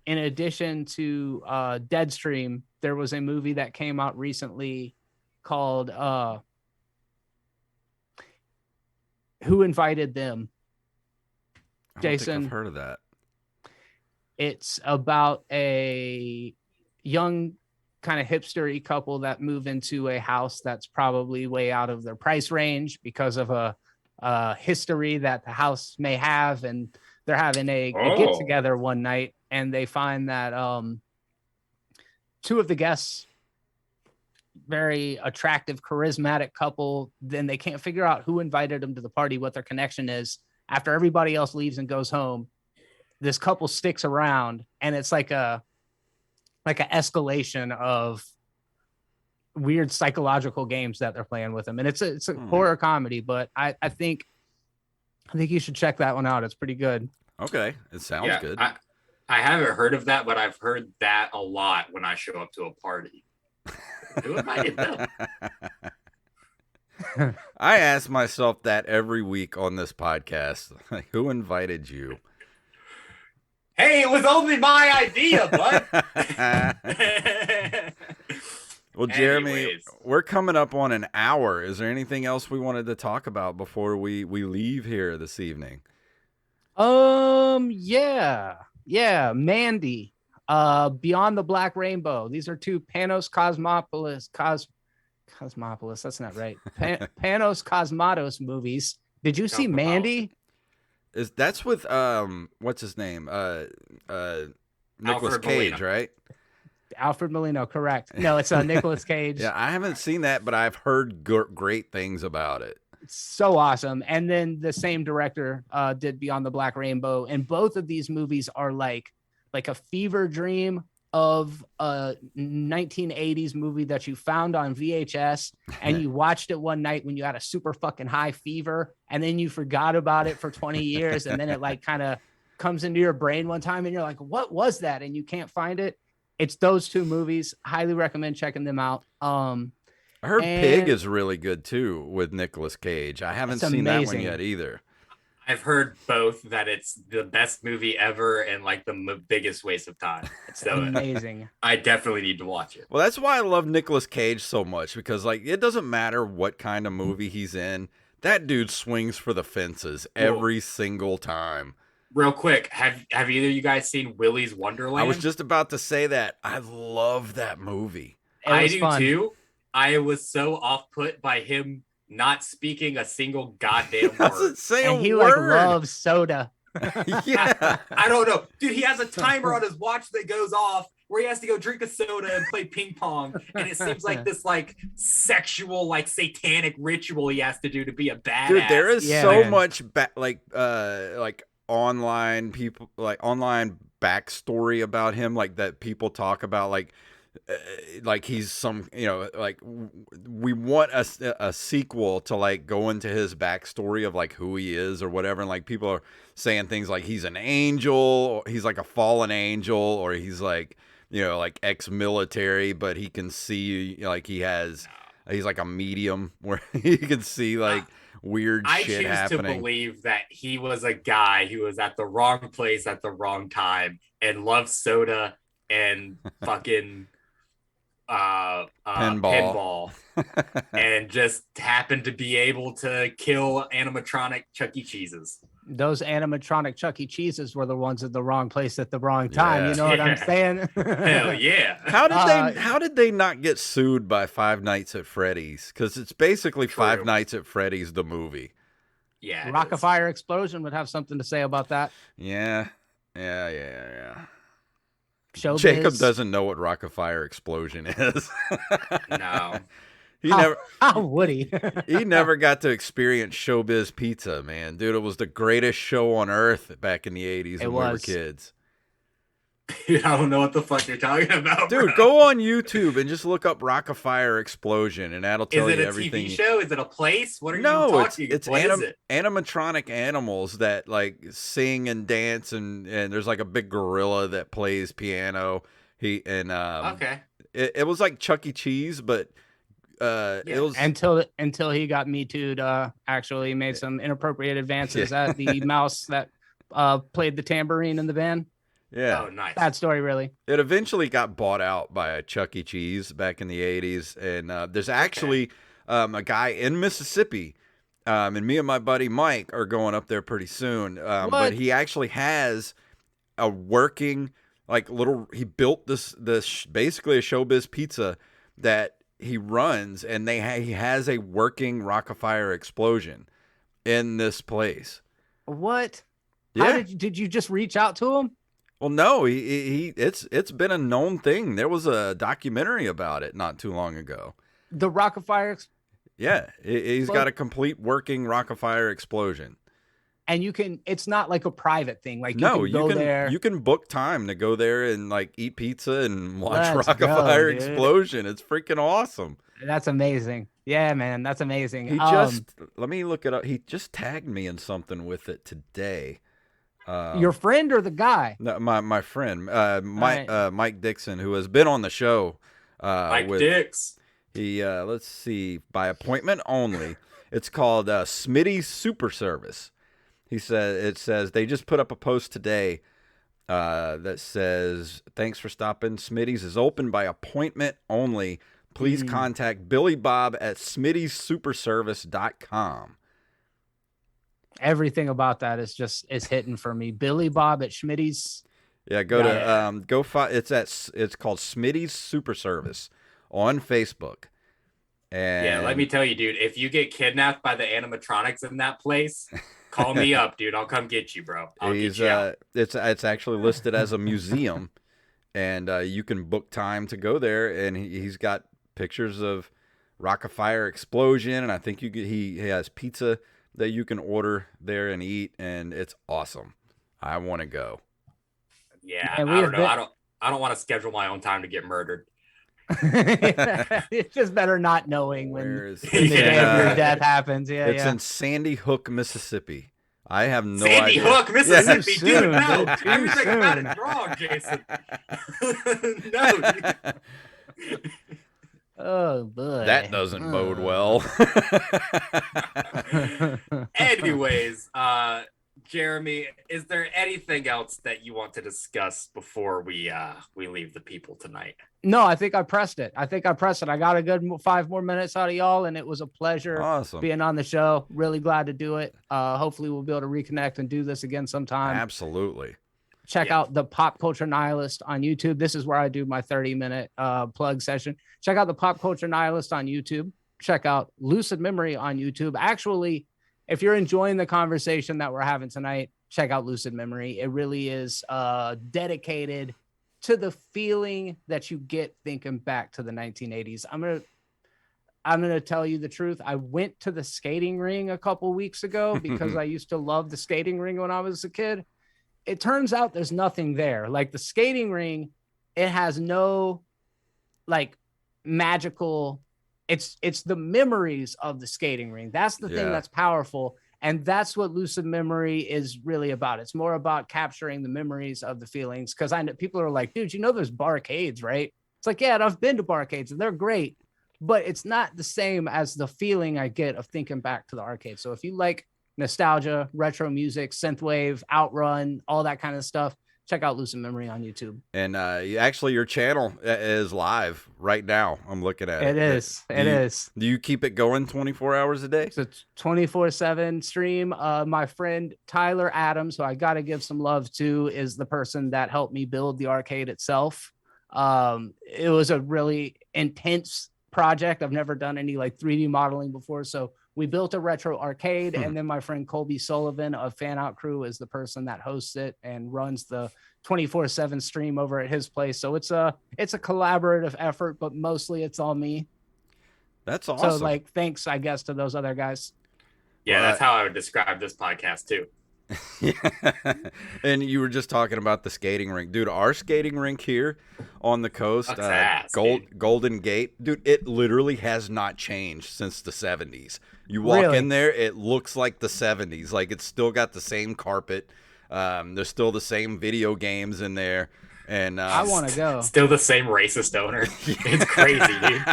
in addition to Deadstream, there was a movie that came out recently called Who Invited Them?
I don't
Jason,
think I've heard of that.
It's about a young kind of hipster-y couple that move into a house that's probably way out of their price range because of a history that the house may have. And they're having a get together one night, and they find that two of the guests, very attractive, charismatic couple, then they can't figure out who invited them to the party, what their connection is. After everybody else leaves and goes home, this couple sticks around, and it's like a escalation of weird psychological games that they're playing with them. And it's a horror comedy, but I think you should check that one out. It's pretty good.
Okay, it sounds good.
I haven't heard of that, but I've heard that a lot when I show up to a party. Who invited them?
I ask myself that every week on this podcast. Like, who invited you?
Hey, it was only my idea, bud.
Well, Jeremy,
Anyways.
we're coming up on an hour. Is there anything else we wanted to talk about before we leave here this evening?
Yeah, Mandy, Beyond the Black Rainbow. These are two Panos Cosmopolis. That's not right. Panos Cosmatos movies. Did you see Mandy?
That's with what's his name? Nicolas Cage,
Molina.
right?
Alfred Molina, correct. No, it's Nicolas Cage.
Yeah, I haven't seen that, but I've heard great things about it.
It's so awesome. And then the same director did Beyond the Black Rainbow, and both of these movies are like a fever dream of a 1980s movie that you found on VHS and you watched it one night when you had a super fucking high fever, and then you forgot about it for 20 years, and then it like kind of comes into your brain one time and you're like, what was that? And you can't find it. It's those two movies. Highly recommend checking them out.
I heard Pig is really good too with Nicolas Cage. I haven't seen that one yet either.
I've heard both that it's the best movie ever and like the biggest waste of time. So
amazing.
I definitely need to watch it.
Well, that's why I love Nicolas Cage so much, because like it doesn't matter what kind of movie he's in. That dude swings for the fences every single time.
Real quick, have either of you guys seen Willy's Wonderland?
I was just about to say that. I love that movie.
I do too. I was so off put by him not speaking a single goddamn word.
And he like loves soda.
Yeah.
I don't know. Dude, he has a timer on his watch that goes off where he has to go drink a soda and play ping pong. And it seems like this like sexual, like satanic ritual he has to do to be a badass.
Dude, there is so much like online people, like online backstory about him, like that people talk about, like he's some, like we want a sequel to like go into his backstory of like who he is or whatever, and like people are saying things like he's an angel, or he's like a fallen angel, or he's like like ex-military, but he can see, like he's like a medium where he can see like weird shit happening. I choose
to believe that he was a guy who was at the wrong place at the wrong time and loved soda and fucking pinball and just happened to be able to kill animatronic Chuck E. Cheese's.
Those animatronic Chuck E. Cheeses were the ones at the wrong place at the wrong time.
Yeah.
You know what I'm
Yeah.
saying?
Hell yeah.
How did they not get sued by Five Nights at Freddy's? Because it's basically
True.
Five Nights at Freddy's the movie.
Yeah. it
Rock
is.
of Fire Explosion would have something to say about that.
Yeah.
Showbiz.
Jacob doesn't know what Rock of Fire Explosion is.
No.
How would he?
He never got to experience Showbiz Pizza, man. Dude, it was the greatest show on earth back in the 80s when we were kids.
Dude, I don't know what the fuck you're talking about.
Dude,
bro.
go on YouTube and just look up Rock of Fire Explosion, and that'll
Is
tell
it
you
a
everything.
TV show? Is it a place? What are you
No,
talking?
it's
What is it?
animatronic animals that like sing and dance, and there's like a big gorilla that plays piano.
Okay.
It was like Chuck E. Cheese, but it was
until he got Me Too'd, actually made some inappropriate advances at the mouse that played the tambourine in the band.
yeah.
Oh, nice.
Bad story, really.
It eventually got bought out by a Chuck E. Cheese back in the 80s. And there's actually a guy in Mississippi, and me and my buddy Mike are going up there pretty soon. But he actually has a working, he built this basically a Showbiz Pizza that he runs, and he has a working Rock of Fire Explosion in this place.
What?
Yeah.
How did you just reach out to him?
Well, no, it's been a known thing. There was a documentary about it not too long ago.
The Rock of Fire,
Yeah, he's got a complete working Rock of Fire Explosion.
and it's not like a private thing. Like you can go there.
You can book time to go there and like eat pizza and watch
Let's
Rock of
go,
Fire
dude.
Explosion. It's freaking awesome.
That's amazing. Yeah, man, that's amazing.
He let me look it up. He just tagged me in something with it today.
Your friend or the guy?
No, my friend,
right.
Mike Dixon, who has been on the show.
Mike Dix.
He let's see, by appointment only. It's called Smitty's Super Service. It says they just put up a post today that says, "Thanks for stopping. Smitty's is open by appointment only. Please contact Billy Bob at smittysuperservice.com."
Everything about that is hitting for me. Billy Bob at Schmitty's.
Yeah, go to find it's called Smitty's Super Service on Facebook. And
Yeah, let me tell you, dude, if you get kidnapped by the animatronics in that place, call me up, dude. I'll come get you, bro. I'll get you out.
It's actually listed as a museum, and you can book time to go there. And he's got pictures of Rock of Fire Explosion, and I think he has pizza that you can order there and eat, and it's awesome. I want to go.
Yeah,
And
I don't know. I don't want to schedule my own time to get murdered.
It's just better not knowing when
Where
the day of your death happens. Yeah,
it's
yeah.
in Sandy Hook, Mississippi. I have no
Sandy
idea.
Hook, Mississippi,
Too
dude.
soon,
No,
dude, too
everything about
soon.
it's wrong, Jason. No. Dude.
Oh boy.
That doesn't bode well.
Anyways, Jeremy, is there anything else that you want to discuss before we leave the people tonight?
No, I think I pressed it. I got a good 5 more minutes out of y'all, and it was a pleasure
Awesome.
being on the show. Really glad to do it. Hopefully we'll be able to reconnect and do this again sometime.
Absolutely.
Check out the Pop Culture Nihilist on YouTube. This is where I do my 30-minute plug session. Check out the Pop Culture Nihilist on YouTube. Check out Lucid Memory on YouTube. Actually, if you're enjoying the conversation that we're having tonight, check out Lucid Memory. It really is dedicated to the feeling that you get thinking back to the 1980s. I'm gonna tell you the truth. I went to the skating ring a couple weeks ago because I used to love the skating ring when I was a kid. It turns out there's nothing there. Like the skating ring, it has no like magical. It's the memories of the skating ring. That's the thing that's powerful. And that's what Lucid Memory is really about. It's more about capturing the memories of the feelings. Because I know people are like, dude, there's barcades, right? It's like, yeah, I've been to barcades and they're great, but it's not the same as the feeling I get of thinking back to the arcade. So if you like nostalgia, retro music, synthwave, outrun, all that kind of stuff, check out Lucid Memory on YouTube.
And your channel is live right now. I'm looking at it.
It is.
Do you keep it going 24 hours a day?
It's a 24/7 stream. My friend Tyler Adams, who I got to give some love to, is the person that helped me build the arcade itself. It was a really intense project. I've never done any like 3D modeling before. So we built a retro arcade, and then my friend Colby Sullivan of Fan Out Crew is the person that hosts it and runs the 24/7 stream over at his place. So it's a collaborative effort, but mostly it's all me.
That's awesome.
So like, thanks, I guess, to those other guys.
Yeah, that's how I would describe this podcast too.
Yeah. And you were just talking about the skating rink, dude. Our skating rink here on the coast, Golden Gate, dude, it literally has not changed since the 70s. You walk in there, it looks like the 70s. Like, it's still got the same carpet. There's still the same video games in there. And
I want to go.
Still the same racist owner. It's crazy, dude.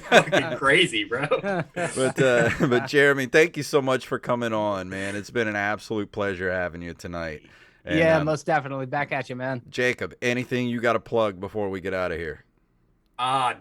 Fucking crazy, bro.
But Jeremy, thank you so much for coming on, man. It's been an absolute pleasure having you tonight. And,
yeah, most definitely. Back at you, man.
Jacob, anything you got to plug before we get out of here?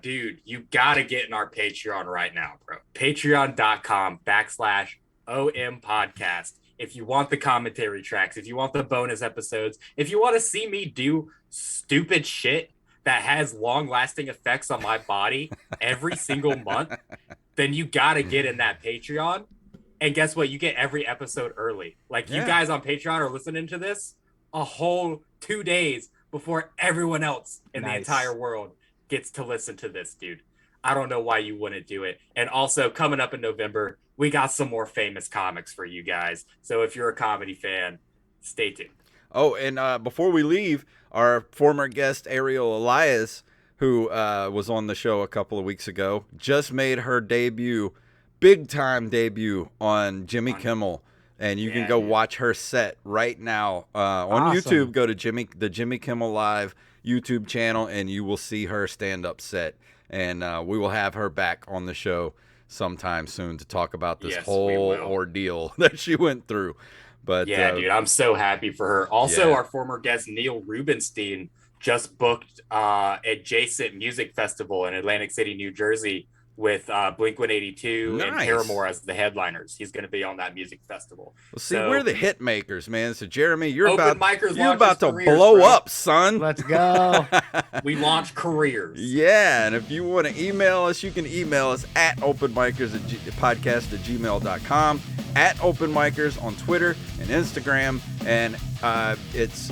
Dude, you got to get in our Patreon right now, bro. Patreon.com/OM podcast. If you want the commentary tracks, if you want the bonus episodes, if you want to see me do stupid shit that has long-lasting effects on my body every single month, then you got to get in that Patreon. And guess what? You get every episode early. Like, you guys on Patreon are listening to this a whole 2 days before everyone else in the entire world gets to listen to this, dude. I don't know why you wouldn't do it. And also, coming up in November, we got some more famous comics for you guys. So if you're a comedy fan, stay tuned.
Oh, and before we leave, our former guest, Ariel Elias, who was on the show a couple of weeks ago, just made her debut, big-time debut on Jimmy Kimmel. And you can go watch her set right now on YouTube. Go to the Jimmy Kimmel Live YouTube channel, and you will see her stand-up set. And we will have her back on the show sometime soon to talk about this whole ordeal that she went through. But
yeah, dude, I'm so happy for her. Also, our former guest Neil Rubenstein just booked adjacent music festival in Atlantic City, New Jersey, with Blink-182 and Paramore as the headliners. He's going to be on that music festival.
Well, see, we're the hit makers, man. So, Jeremy, you're about to
careers,
blow up, son.
Let's go.
We launch careers.
Yeah, and if you want to email us, you can email us at openmicerspodcast@gmail.com, at openmicers on Twitter and Instagram, and it's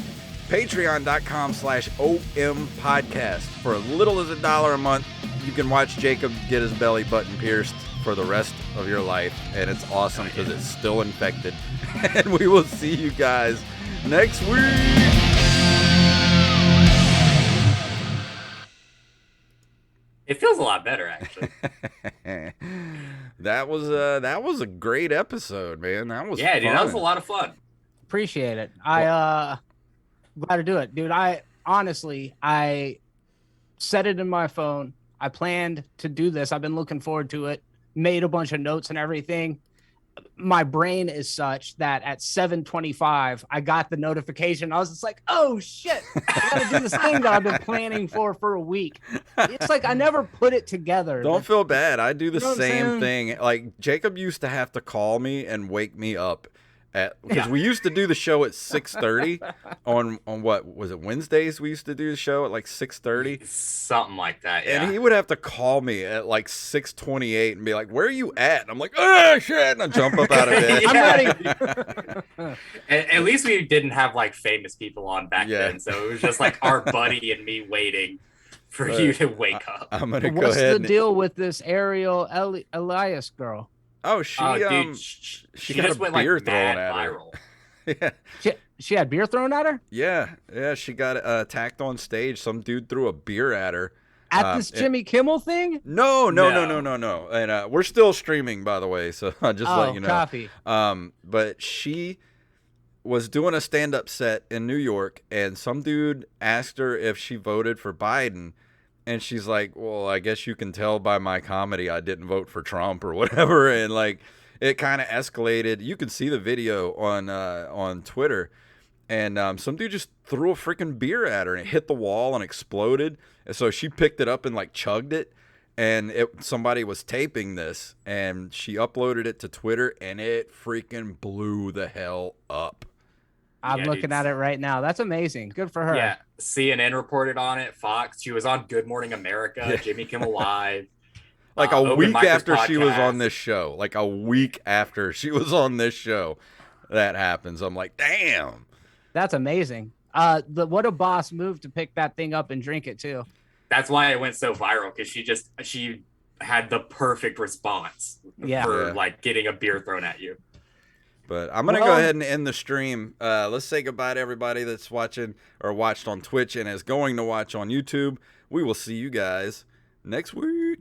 patreon.com/OM podcast. For as little as $1 a month, you can watch Jacob get his belly button pierced for the rest of your life, and it's awesome because it's still infected. And we will see you guys next week.
It feels a lot better, actually.
That was a great episode, man. That was
dude, that was a lot of fun.
Appreciate it. Glad to do it, dude. I set it in my phone. I planned to do this. I've been looking forward to it, made a bunch of notes and everything. My brain is such that at 7:25, I got the notification. I was just like, oh shit, I gotta do this thing that I've been planning for a week. It's like I never put it together.
Don't feel bad. I do the same thing. Like, Jacob used to have to call me and wake me up because we used to do the show at 6:30 on what was it, Wednesdays? We used to do the show at like 6:30,
something like that. Yeah.
And he would have to call me at like 6:28 and be like, "Where are you at?" And I'm like, "Oh shit!" And I jump up out of bed.
I'm ready.
At least we didn't have like famous people on back then, so it was just like our buddy and me waiting for you to wake up.
I'm gonna go
What's
ahead.
the deal with this Ariel Elias girl?
Oh, she got
just went
beer
like
thrown
mad
at her.
viral.
Yeah.
She had beer thrown at her?
Yeah, she got attacked on stage. Some dude threw a beer at her.
At this Jimmy Kimmel thing?
No. And we're still streaming, by the way, so I'll just let you know.
Copy.
But she was doing a stand-up set in New York, and some dude asked her if she voted for Biden. And she's like, well, I guess you can tell by my comedy I didn't vote for Trump or whatever. And like, it kind of escalated. You can see the video on Twitter. and some dude just threw a freaking beer at her, and it hit the wall and exploded. And so she picked it up and like chugged it, and somebody was taping this, and she uploaded it to Twitter, and it freaking blew the hell up.
I'm looking at it right now. That's amazing. Good for her.
Yeah, CNN reported on it. Fox. She was on Good Morning America.
Yeah.
Jimmy Kimmel Live.
Like a week after she was
podcast.
on this show. Like a week after she was on this show, that happens. I'm like, damn.
That's amazing. What a boss move to pick that thing up and drink it too.
That's why it went so viral, because she had the perfect response for like getting a beer thrown at you.
But I'm going to go ahead and end the stream. Let's say goodbye to everybody that's watching or watched on Twitch and is going to watch on YouTube. We will see you guys next week.